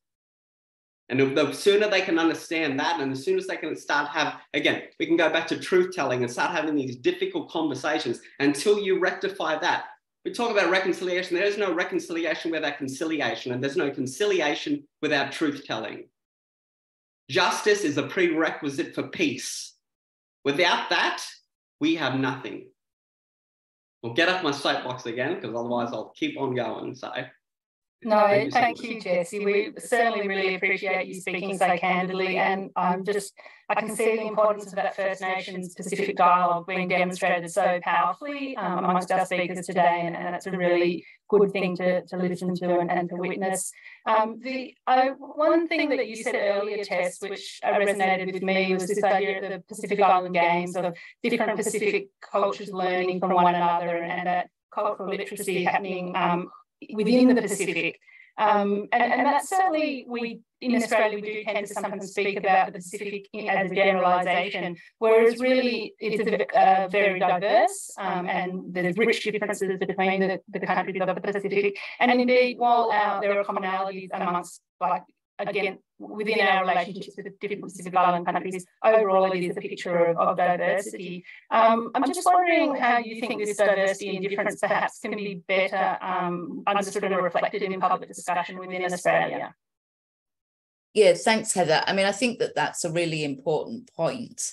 [SPEAKER 3] And the sooner they can understand that, and as soon as they can start again, we can go back to truth-telling and start having these difficult conversations. Until you rectify that, we talk about reconciliation. There is no reconciliation without conciliation, and there's no conciliation without truth-telling. Justice is a prerequisite for peace. Without that, we have nothing. I'll get off my soapbox again, because otherwise I'll keep on going. So.
[SPEAKER 1] No, thank you, Jesse. We certainly really appreciate you speaking so candidly, and I can see the importance of that First Nations Pacific dialogue being demonstrated so powerfully amongst our speakers today, and that's a really good thing to listen to and to witness. One thing that you said earlier, Tess, which resonated with me, was this idea of the Pacific Island Games, of different Pacific cultures learning from one another, and that cultural literacy happening within the Pacific. And that's certainly, we in Australia, we do tend to sometimes speak about the Pacific as a generalisation, whereas really it's very diverse, and there's rich differences between the countries of the Pacific. And indeed, while there are commonalities amongst, like, again, within our relationships with the different Pacific Island countries, overall it is a picture of diversity. I'm just wondering how you think this diversity and difference perhaps can be better understood and reflected in public discussion within Australia.
[SPEAKER 5] Yeah, thanks, Heather. I mean, I think that that's a really important point.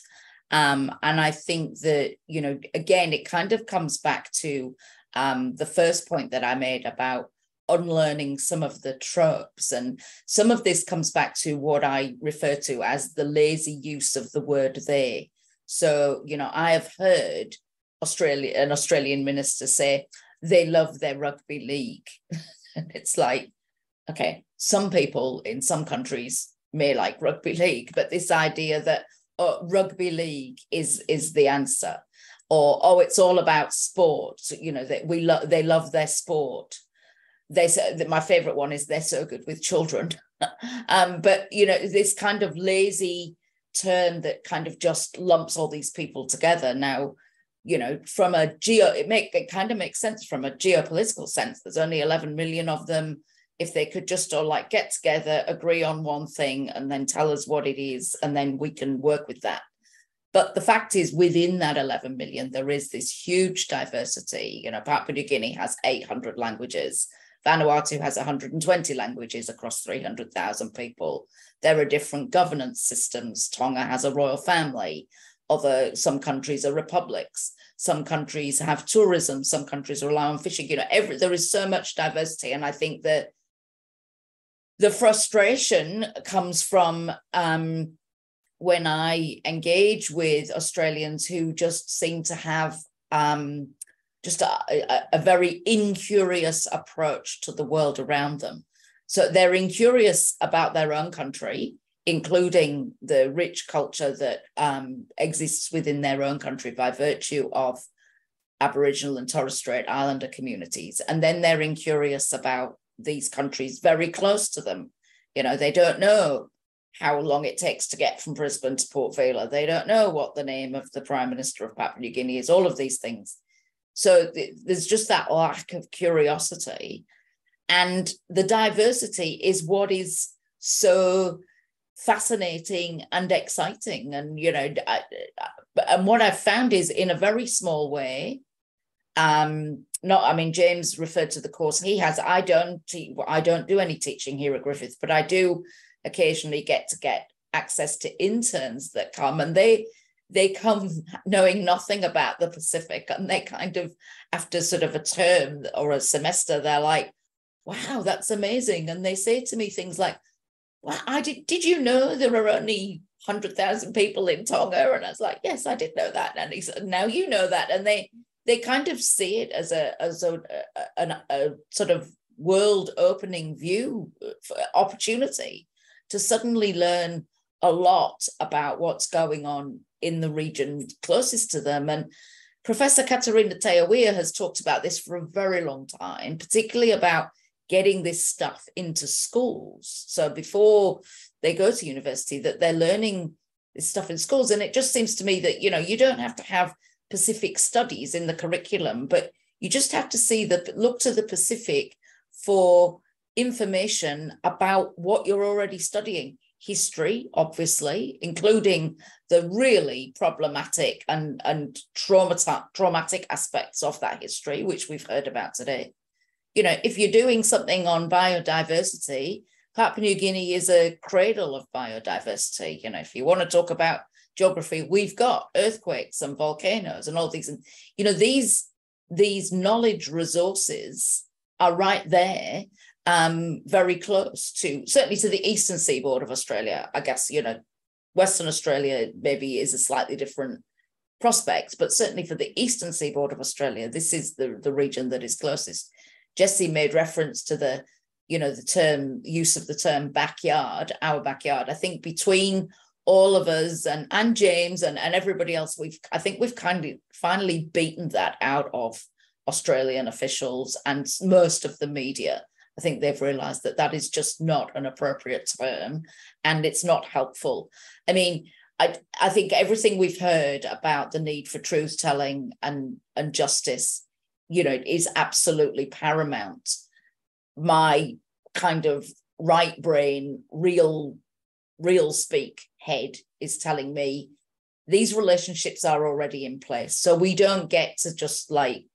[SPEAKER 5] And I think that, you know, again, it kind of comes back to the first point that I made about unlearning some of the tropes. And some of this comes back to what I refer to as the lazy use of the word they. So, you know, I have heard an Australian minister say they love their rugby league. And it's like, okay, some people in some countries may like rugby league, but this idea that rugby league is the answer, or it's all about sport, you know, that they love their sport. They say that my favorite one is they're so good with children. But, you know, this kind of lazy term that kind of just lumps all these people together. Now, you know, from it kind of makes sense from a geopolitical sense. There's only 11 million of them. If they could just all like get together, agree on one thing, and then tell us what it is, and then we can work with that. But the fact is, within that 11 million, there is this huge diversity. You know, Papua New Guinea has 800 languages. Vanuatu has 120 languages across 300,000 people. There are different governance systems. Tonga has a royal family. Some countries are republics. Some countries have tourism. Some countries rely on fishing. You know, there is so much diversity. And I think that the frustration comes from when I engage with Australians who just seem to have just a very incurious approach to the world around them. So they're incurious about their own country, including the rich culture that exists within their own country by virtue of Aboriginal and Torres Strait Islander communities. And then they're incurious about these countries very close to them. You know, they don't know how long it takes to get from Brisbane to Port Vila. They don't know what the name of the Prime Minister of Papua New Guinea is, all of these things. So there's just that lack of curiosity. And the diversity is what is so fascinating and exciting. And, you know, and what I've found is, in a very small way, James referred to the course he has. I don't do any teaching here at Griffith, but I do occasionally get access to interns that come, and they come knowing nothing about the Pacific, and they kind of, after sort of a term or a semester, they're like, wow, that's amazing. And they say to me things like, well, did you know there are only 100,000 people in Tonga? And I was like, yes, I did know that. And he said, now you know that. And they kind of see it as a sort of world opening view, opportunity to suddenly learn a lot about what's going on in the region closest to them. And Professor Katarina Teawea has talked about this for a very long time, particularly about getting this stuff into schools. So before they go to university, that they're learning this stuff in schools. And it just seems to me that, you know, you don't have to have Pacific studies in the curriculum, but you just have to look to the Pacific for information about what you're already studying. History, obviously, including the really problematic and traumatic aspects of that history, which we've heard about today. You know, if you're doing something on biodiversity, Papua New Guinea is a cradle of biodiversity. You know, if you want to talk about geography, we've got earthquakes and volcanoes and all these. And, you know, these knowledge resources are right there, very close to, certainly to the eastern seaboard of Australia. I guess, you know, Western Australia maybe is a slightly different prospect, but certainly for the eastern seaboard of Australia, this is the region that is closest. Jessie made reference to the use of the term backyard, our backyard. I think between all of us and James and everybody else, I think we've kind of finally beaten that out of Australian officials and most of the media. I think they've realised that that is just not an appropriate term, and it's not helpful. I mean, I think everything we've heard about the need for truth telling and justice, you know, is absolutely paramount. My kind of right brain, real speak head is telling me these relationships are already in place. So we don't get to just like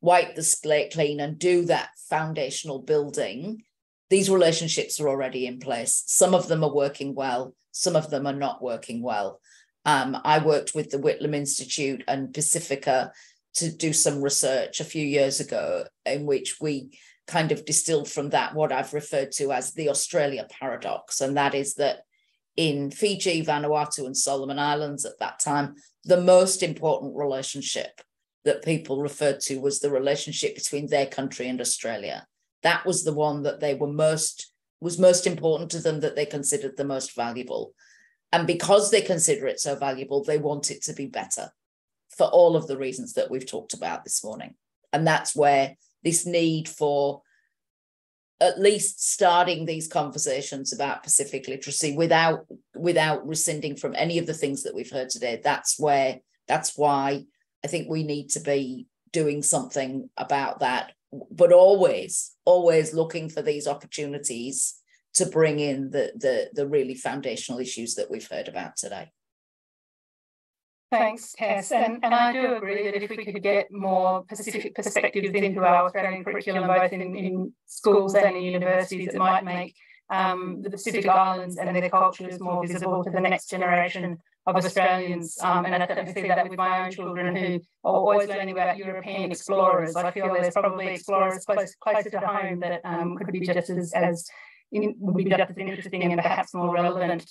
[SPEAKER 5] wipe the slate clean and do that foundational building. These relationships are already in place. Some of them are working well. Some of them are not working well. I worked with the Whitlam Institute and Pacifica to do some research a few years ago in which we kind of distilled from that what I've referred to as the Australia paradox. And that is that in Fiji, Vanuatu, and Solomon Islands at that time, the most important relationship that people referred to was the relationship between their country and Australia. That was the one that they were was most important to them, that they considered the most valuable. And because they consider it so valuable, they want it to be better for all of the reasons that we've talked about this morning. And that's where this need for at least starting these conversations about Pacific literacy without rescinding from any of the things that we've heard today, that's why I think we need to be doing something about that, but always looking for these opportunities to bring in the really foundational issues that we've heard about today.
[SPEAKER 1] Thanks, Tess. And I do agree that if we could get more Pacific perspectives into our Australian curriculum, both in schools and in universities, it might make the Pacific Islands and their cultures more visible to the next generation of Australians. And I certainly see that with my own children who are always learning about European explorers. I feel there's probably explorers closer to home that could be just as interesting and perhaps more relevant.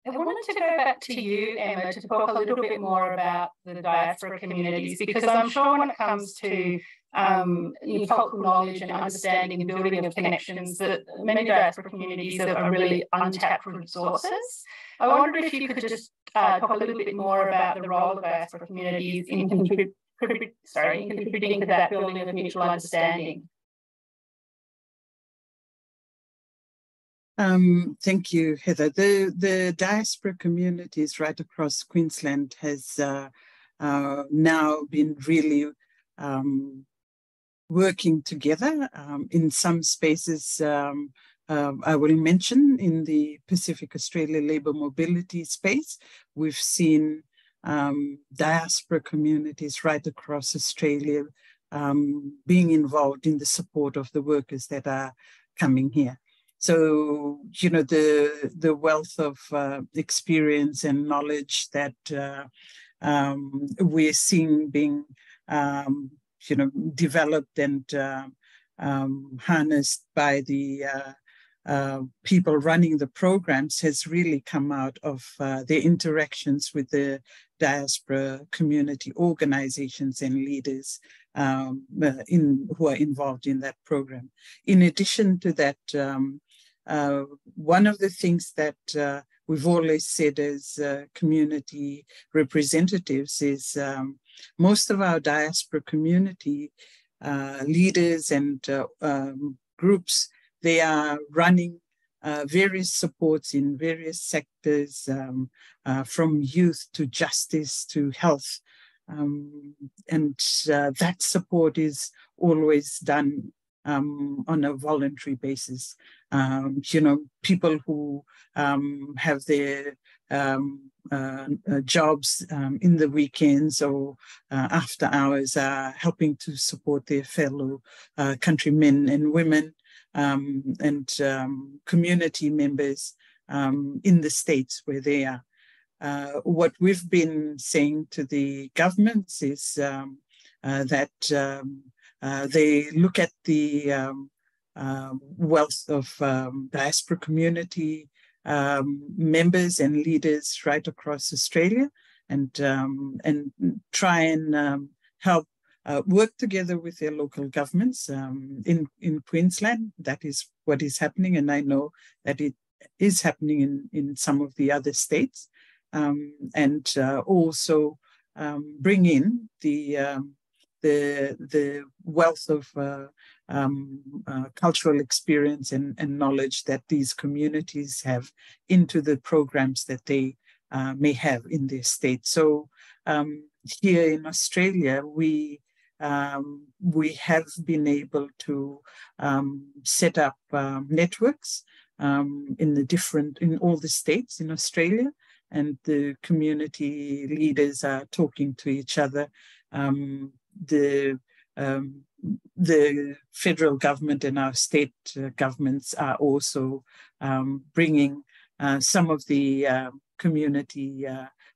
[SPEAKER 1] I wanted to go back to you, Emma, to talk a little bit more about the diaspora communities, because I'm sure when it comes to cultural knowledge and understanding and building of connections, that many diaspora communities are really untapped resources. I wonder if you could just talk a little bit more about the role of diaspora communities in contributing to that building of mutual understanding.
[SPEAKER 4] Thank you, Heather. The diaspora communities right across Queensland has now been really working together. In some spaces, I will mention in the Pacific Australia Labour Mobility space, we've seen diaspora communities right across Australia being involved in the support of the workers that are coming here. So, you know, the wealth of experience and knowledge that we're seeing being, developed and harnessed by the people running the programs has really come out of their interactions with the diaspora community organizations and leaders who are involved in that program. In addition to that, one of the things that we've always said as community representatives is most of our diaspora community leaders and groups, they are running various supports in various sectors, from youth to justice to health. And that support is always done on a voluntary basis. People who have their jobs in the weekends or after hours are helping to support their fellow countrymen and women and community members in the states where they are. What we've been saying to the governments is that they look at the wealth of diaspora community members and leaders right across Australia, and try and help work together with their local governments. In Queensland, that is what is happening, and I know that it is happening in some of the other states, and also bring in the wealth of cultural experience and knowledge that these communities have into the programs that they may have in their state. So here in Australia, we have been able to set up networks in all the states in Australia, and the community leaders are talking to each other. The federal government and our state governments are also bringing some of the community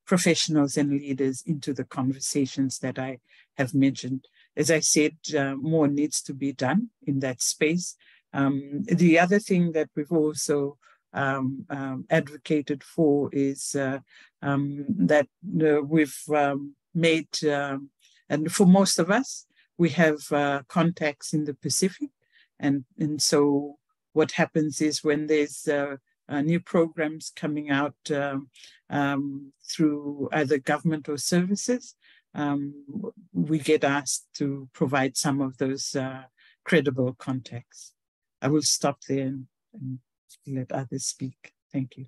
[SPEAKER 4] professionals and leaders into the conversations that I have mentioned. As I said, more needs to be done in that space. The other thing that we've also advocated for is that we've made, and for most of us, we have contacts in the Pacific. And so what happens is when there's new programs coming out through either government or services, we get asked to provide some of those credible contacts. I will stop there and let others speak. Thank you.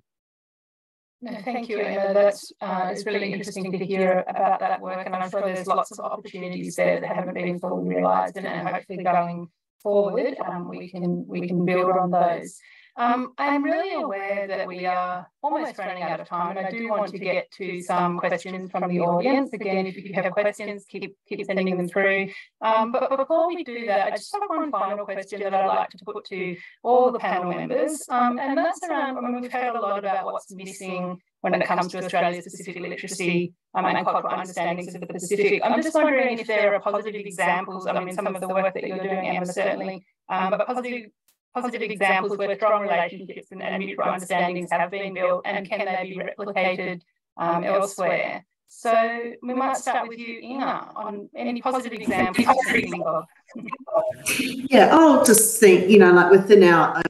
[SPEAKER 1] No, thank you, Emma. That's it's really interesting to hear about that work, and I'm sure there's lots of opportunities there that haven't been fully realised, and hopefully going forward, we can build on those. I'm really aware that we are almost running out of time, and I do want to get to some questions from the audience. Again, if you have questions, keep sending them through. But before we do that, I just have one final question that I'd like to put to all the panel members, and that's around, I mean, we've heard a lot about what's missing when it comes to Australia's Pacific literacy and cultural understandings of the Pacific. I'm just wondering if there are positive examples. I mean, some of the work that you're doing, Emma, certainly, but positive examples where strong relationships and mutual understandings have been built, and can they be replicated elsewhere? So we might start with you, Inga, on any positive examples you can think of.
[SPEAKER 2] Yeah, I'll just think, like within our own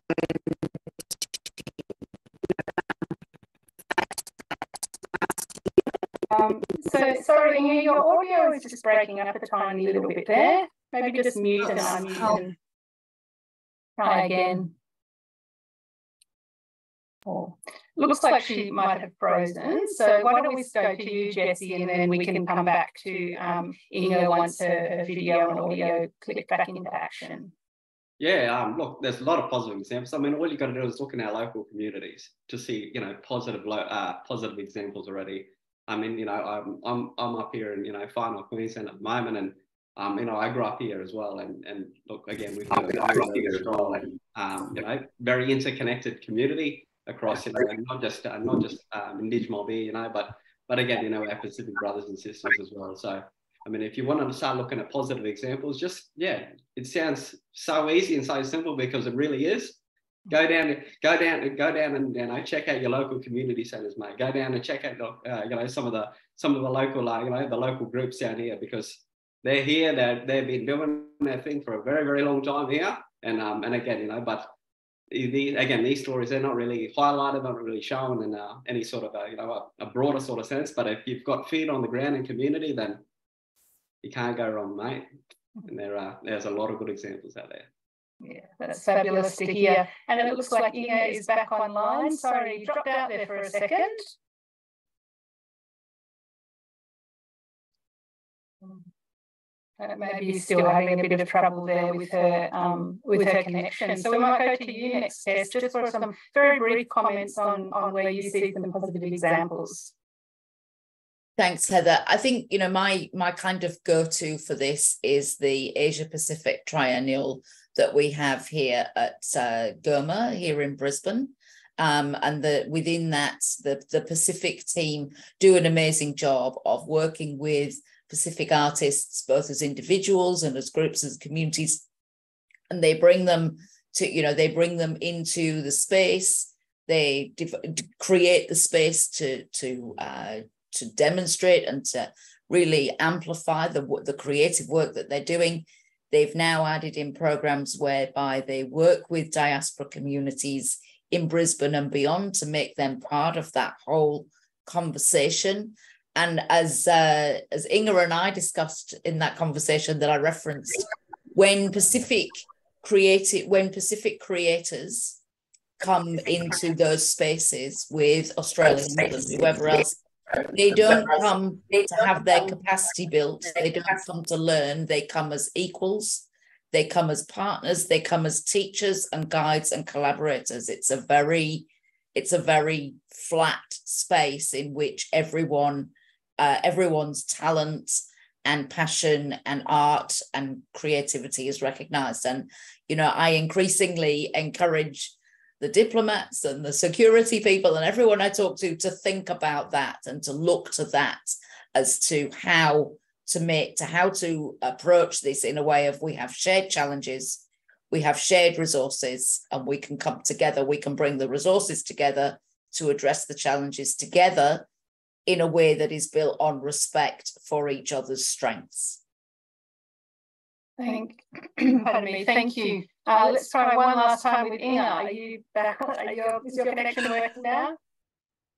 [SPEAKER 1] so, sorry, Inga, your audio is just breaking up a tiny little bit there. Maybe just mute and unmute and try again. Oh, looks like she might have frozen. So why don't we go to you, Jessie, and then we can come back to Inga once her video and audio click back into action.
[SPEAKER 3] Yeah, look, there's a lot of positive examples. I mean, all you got to do is look in our local communities to see, positive examples already. I mean, I'm up here in, far north Queensland at the moment, and I grew up here as well. And look, again, we've got a very strong, very interconnected community across, and not just Indigenous here, but again, our Pacific brothers and sisters as well. So, I mean, if you want to start looking at positive examples, it sounds so easy and so simple because it really is. Go down and check out your local community centres, mate. Go down and check out some of the local the local groups down here, because they're here. They've been doing their thing for a very, very long time here, and again, but these stories, they're not really highlighted, not really shown in any sort of a broader sort of sense. But if you've got feet on the ground in community, then you can't go wrong, mate. And there's a lot of good examples out there.
[SPEAKER 1] Yeah, that's fabulous to hear. And it looks like Inga is back online. Sorry, you dropped out there for a second. Maybe you're still having a bit of trouble there with her connection. So we might go to you next, Tess, just for some very brief comments on where you see some positive examples.
[SPEAKER 5] Thanks, Heather. I think, my kind of go-to for this is the Asia Pacific Triennial that we have here at Goma here in Brisbane. And within that, the Pacific team do an amazing job of working with Pacific artists, both as individuals and as groups, as communities, and they bring them into the space. They create the space to demonstrate and to really amplify the creative work that they're doing. They've now added in programs whereby they work with diaspora communities in Brisbane and beyond to make them part of that whole conversation. And as Inga and I discussed in that conversation that I referenced, when Pacific when Pacific creators come into those spaces with Australians and whoever else, they don't come to have their capacity built. They don't come to learn. They come as equals. They come as partners. They come as teachers and guides and collaborators. It's a very flat space in which everyone's talent and passion and art and creativity is recognized. And, you know, I increasingly encourage the diplomats and the security people and everyone I talk to think about that and to look to that as to how to approach this in a way of we have shared challenges, we have shared resources, and we can come together, we can bring the resources together to address the challenges together in a way that is built on respect for each other's strengths.
[SPEAKER 1] Thank you. Let's try one last time with Inga. Are you back? Is your connection working now?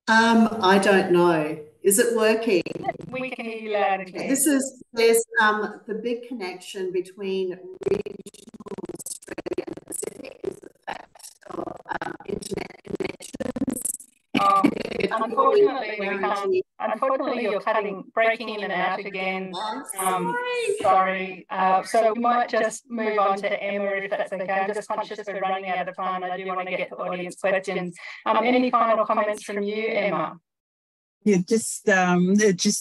[SPEAKER 2] I don't know. Is it working?
[SPEAKER 1] We can hear you loud and clear.
[SPEAKER 2] There's the big connection between regional Australia and Pacific is the fact of internet connections.
[SPEAKER 1] Oh, unfortunately, you're breaking in and out again. Sorry. So we might just move on to Emma, if that's okay. I'm just conscious we're running out of time. I do want to get to audience questions. Any final comments from you, Emma?
[SPEAKER 4] Yeah, just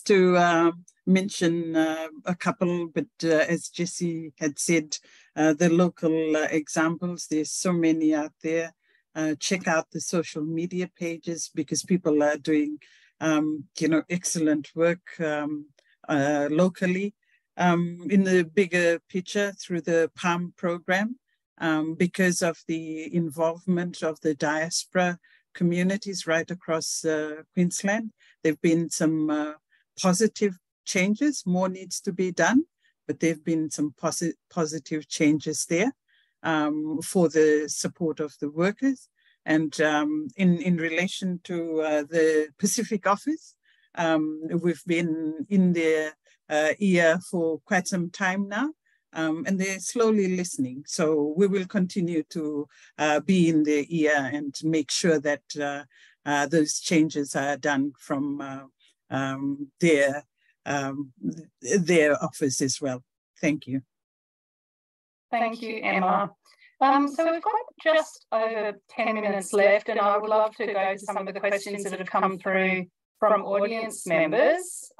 [SPEAKER 4] to mention a couple, but as Jessie had said, the local examples, there's so many out there. Check out the social media pages because people are doing, excellent work locally. In the bigger picture through the PALM program, because of the involvement of the diaspora communities right across Queensland, there have been some positive changes. More needs to be done, but there have been some positive changes there. For the support of the workers. And in relation to the Pacific office, we've been in their ear for quite some time now, and they're slowly listening. So we will continue to be in their ear and make sure that those changes are done from their office as well. Thank you.
[SPEAKER 1] Thank you, Emma. So we've got just over 10 minutes left, and I would love to go to some of the questions that have come through from audience members.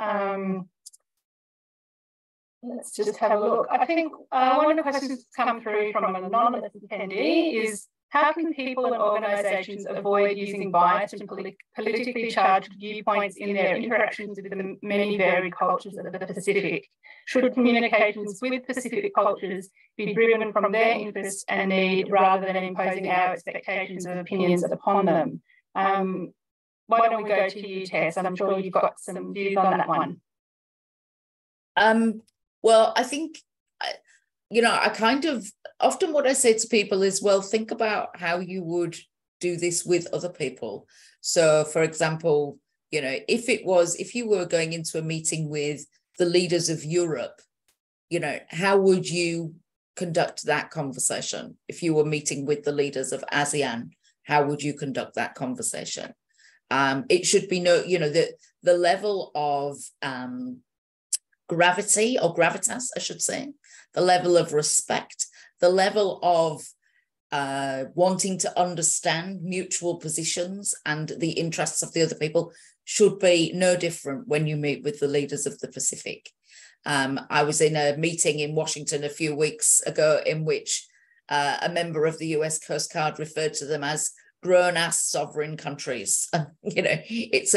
[SPEAKER 1] Let's just have a look. I think one of the questions that's come through from an anonymous attendee is, how can people and organisations avoid using biased and politically charged viewpoints in their interactions with the many varied cultures of the Pacific? Should communications with Pacific cultures be driven from their interests and need rather than imposing our expectations and opinions upon them? Why don't we go to you, Tess? I'm sure you've got some views on that one.
[SPEAKER 5] Well, I think, I kind of, often what I say to people is, well, think about how you would do this with other people. So, for example, if you were going into a meeting with the leaders of Europe, how would you conduct that conversation? If you were meeting with the leaders of ASEAN, how would you conduct that conversation? It should be the level of gravity or gravitas, I should say, the level of respect, the level of wanting to understand mutual positions and the interests of the other people should be no different when you meet with the leaders of the Pacific. I was in a meeting in Washington a few weeks ago in which a member of the US Coast Guard referred to them as grown-ass sovereign countries. It's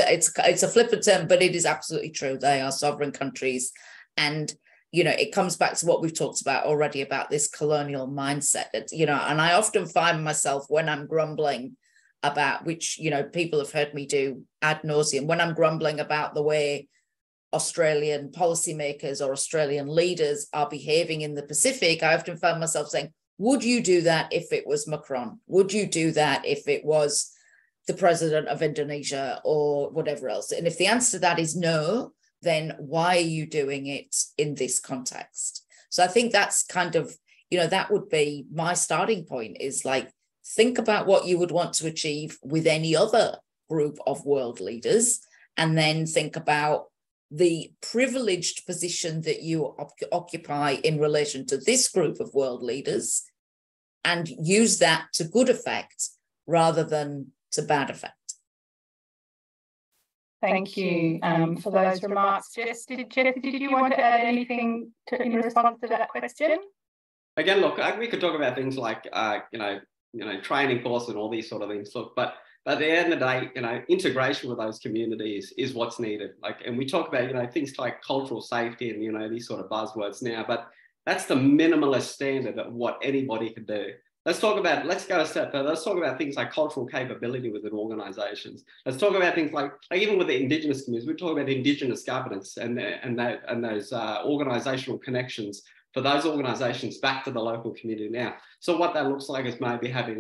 [SPEAKER 5] a flippant term, but it is absolutely true. They are sovereign countries. And, it comes back to what we've talked about already about this colonial mindset, and I often find myself when I'm grumbling about, which, people have heard me do ad nauseum, when I'm grumbling about the way Australian policymakers or Australian leaders are behaving in the Pacific, I often find myself saying, would you do that if it was Macron? Would you do that if it was the president of Indonesia or whatever else? And if the answer to that is no, then why are you doing it in this context? So I think that's kind of, you know, that would be my starting point, is like, think about what you would want to achieve with any other group of world leaders, and then think about the privileged position that you occupy in relation to this group of world leaders, and use that to good effect rather than to bad effect.
[SPEAKER 1] Thank you for those remarks. Jess, did you want to add anything in response to that question?
[SPEAKER 3] Again, look, we could talk about things like, training course and all these sort of things. Look, but at the end of the day, integration with those communities is what's needed. Like, and we talk about, things like cultural safety and, these sort of buzzwords now, but that's the minimalist standard of what anybody can do. Let's go a step further. Let's talk about things like cultural capability within organisations. Let's talk about things like even with the Indigenous communities, we talk about Indigenous governance and those organisational connections for those organisations back to the local community now. So what that looks like is maybe having,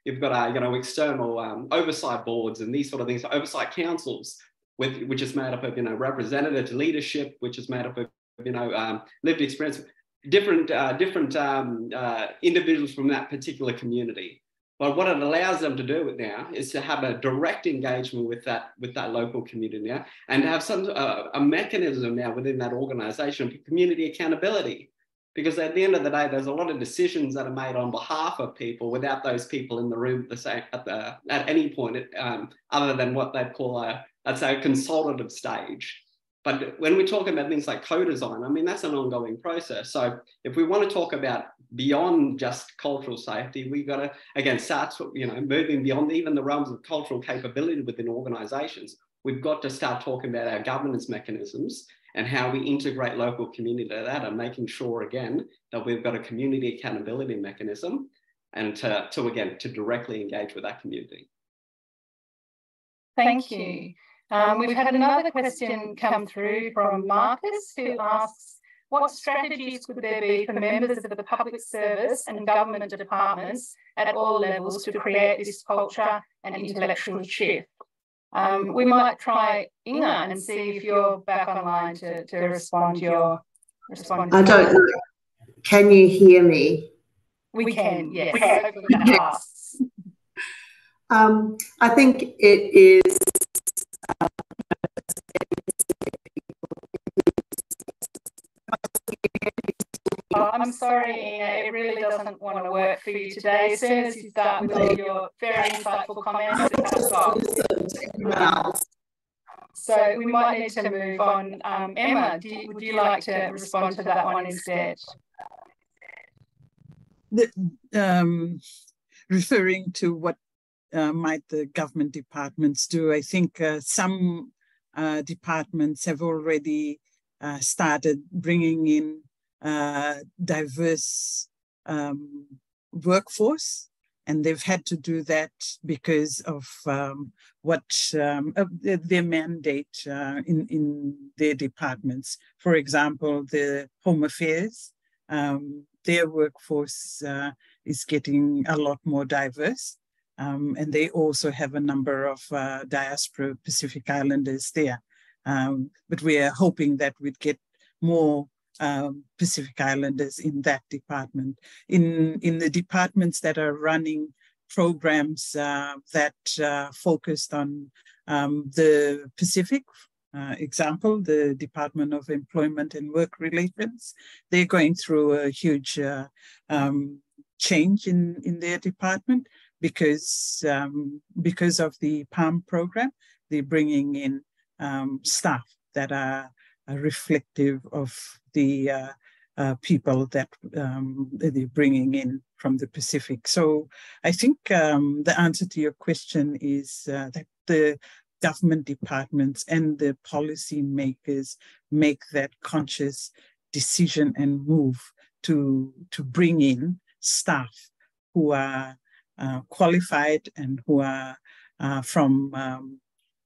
[SPEAKER 3] you've got external oversight boards and these sort of things, oversight councils, which is made up of, representative leadership, which is made up of, lived experience. Different individuals from that particular community. But what it allows them to do now is to have a direct engagement with that local community now, and to have some a mechanism now within that organisation for community accountability. Because at the end of the day, there's a lot of decisions that are made on behalf of people without those people in the room at any point, other than what they'd call a consultative stage. But when we talk about things like co-design, I mean, that's an ongoing process. So if we want to talk about beyond just cultural safety, we've got to, again, start, moving beyond even the realms of cultural capability within organisations. We've got to start talking about our governance mechanisms and how we integrate local community to that, and making sure, again, that we've got a community accountability mechanism and to directly engage with that community.
[SPEAKER 1] Thank you. We've had another question come through from Marcus, who asks, what strategies would there be for members of the public service and government departments at all levels to create this culture and intellectual shift? We might try Inga and see if you're back online to respond to your response.
[SPEAKER 2] I don't know. Can you hear me?
[SPEAKER 1] We can, yes. Hopefully that asks.
[SPEAKER 2] I think it is
[SPEAKER 1] Oh, I'm sorry, Inga, it really doesn't want to work for you today. As soon as you start with all your very insightful comments, it cuts off. So we might need to move on. Emma, would you like to respond to that one instead?
[SPEAKER 4] Referring to what might the government departments do, I think some departments have already started bringing in diverse workforce, and they've had to do that because of their mandate in their departments. For example, the Home Affairs, their workforce is getting a lot more diverse, and they also have a number of diaspora Pacific Islanders there. But we are hoping that we'd get more Pacific Islanders in that department. In the departments that are running programs that focused on the Pacific, example, the Department of Employment and Work Relations, they're going through a huge change in their department because of the PALM program. They're bringing in staff that are reflective of the people that they're bringing in from the Pacific. So I think the answer to your question is that the government departments and the policy makers make that conscious decision and move to bring in staff who are qualified and who are from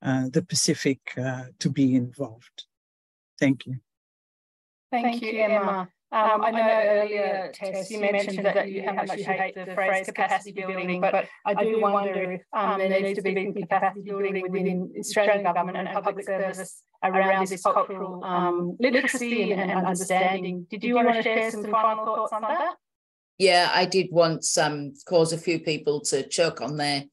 [SPEAKER 4] the Pacific to be involved. Thank you.
[SPEAKER 1] Thank you, Emma. I know earlier, Tess, you mentioned that how much you hate the phrase capacity building, but I do wonder if there needs to be some capacity building within Australian government and public service around this cultural literacy and understanding. Did you want to share some final thoughts on that?
[SPEAKER 5] Yeah, I did once cause a few people to choke on their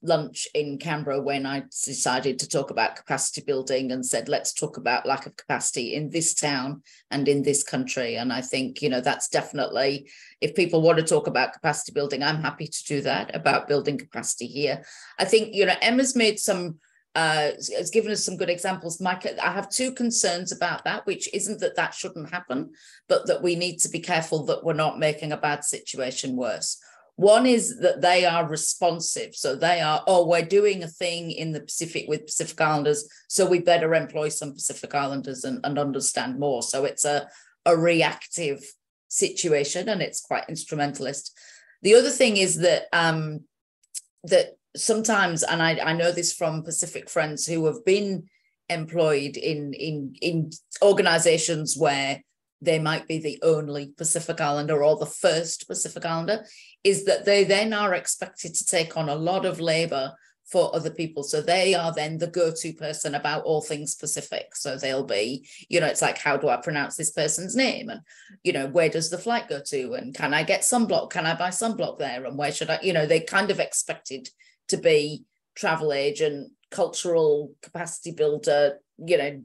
[SPEAKER 5] lunch in Canberra when I decided to talk about capacity building and said, let's talk about lack of capacity in this town and in this country. And I think, you know, that's definitely, if people want to talk about capacity building, I'm happy to do that, about building capacity here. I think, you know, Emma's made some, has given us some good examples. Mike, I have two concerns about that, which isn't that that shouldn't happen, but that we need to be careful that we're not making a bad situation worse. One is that they are responsive. So they are, oh, we're doing a thing in the Pacific with Pacific Islanders, so we better employ some Pacific Islanders and understand more. So it's a reactive situation, and it's quite instrumentalist. The other thing is that that sometimes, and I know this from Pacific friends who have been employed in organizations where they might be the only Pacific Islander or the first Pacific Islander, is that they then are expected to take on a lot of labor for other people. So they are then the go-to person about all things Pacific. So they'll be, you know, it's like, how do I pronounce this person's name? And, you know, where does the flight go to? And can I get sunblock? Can I buy sunblock there? And where should I, you know, they kind of expected to be travel agent, cultural capacity builder, you know,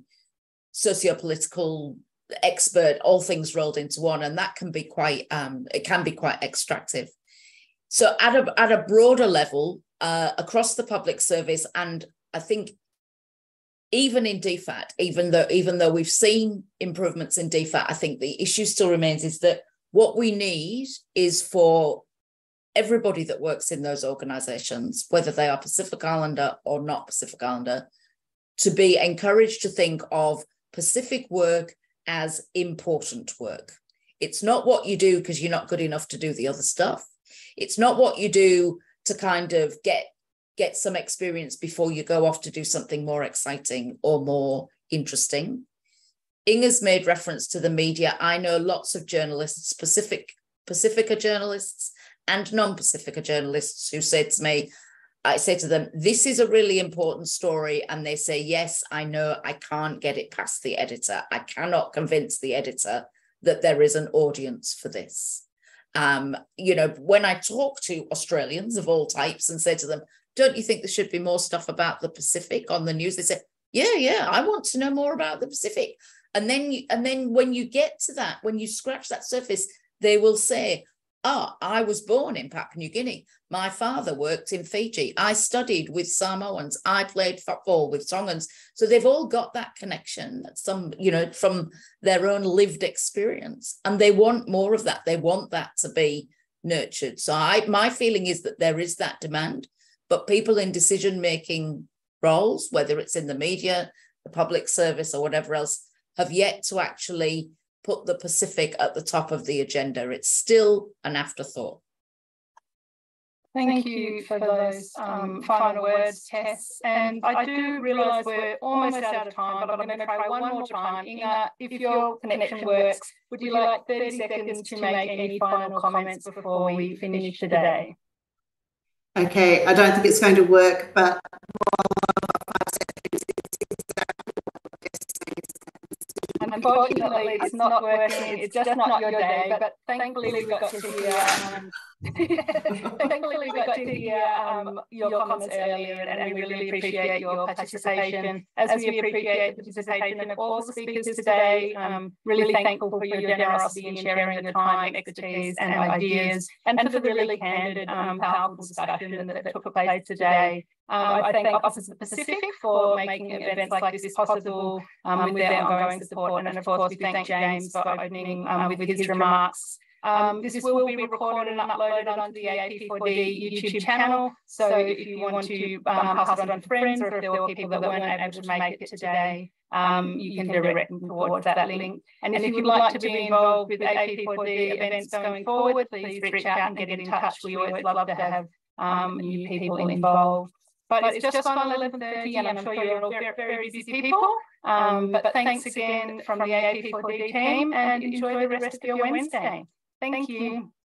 [SPEAKER 5] socio-political expert, all things rolled into one, and that can be quite it can be quite extractive. So at a broader level, across the public service, and I think even in DFAT, even though we've seen improvements in DFAT, I think the issue still remains is that what we need is for everybody that works in those organizations, whether they are Pacific Islander or not Pacific Islander, to be encouraged to think of Pacific work as important work. It's not what you do because you're not good enough to do the other stuff. It's not what you do to kind of get some experience before you go off to do something more exciting or more interesting. Inga's made reference to the media. I know lots of journalists, Pacifica journalists and non-Pacifica journalists, who say to me, I say to them, this is a really important story. And they say, yes, I know, I can't get it past the editor. I cannot convince the editor that there is an audience for this. You know, when I talk to Australians of all types and say to them, don't you think there should be more stuff about the Pacific on the news? They say, yeah, I want to know more about the Pacific. And then when you get to that, when you scratch that surface, they will say, I was born in Papua New Guinea. My father worked in Fiji. I studied with Samoans. I played football with Tongans. So they've all got that connection, some, you know, from their own lived experience. And they want more of that. They want that to be nurtured. So my feeling is that there is that demand, but people in decision-making roles, whether it's in the media, the public service or whatever else, have yet to actually put the Pacific at the top of the agenda. It's still an afterthought.
[SPEAKER 1] Thank you for those final words, Tess. And I do realise we're almost out of time, but I'm going to try one more time. Inga, if your connection works, would you like 30 seconds to make any final comments before we finish today?
[SPEAKER 2] Okay, I don't think it's going to work, but
[SPEAKER 1] unfortunately, it's not working. It's just not your day. But thankfully, we got to hear. Thankfully, we got to hear your comments earlier, and we really appreciate your participation. As we appreciate the participation of all the speakers today, really thankful for your generosity in sharing the time, expertise, and ideas, and for the really candid, powerful discussion that took place today. I thank Office of the Pacific for making events like this possible with their ongoing support, and of course we thank James for opening with his remarks. This will be recorded and uploaded onto the AP4D YouTube channel, so if you want to pass it on to friends, or if there were people that weren't able to make it today, you can direct them towards that link. And if you'd like to be involved with AP4D events going forward, please reach out and get in touch. We always love to have new people involved. But it's just on 11:30, and I'm sure you're all very, very busy people. But thanks again from the AP4D team, and enjoy the rest of your Wednesday. Thank you.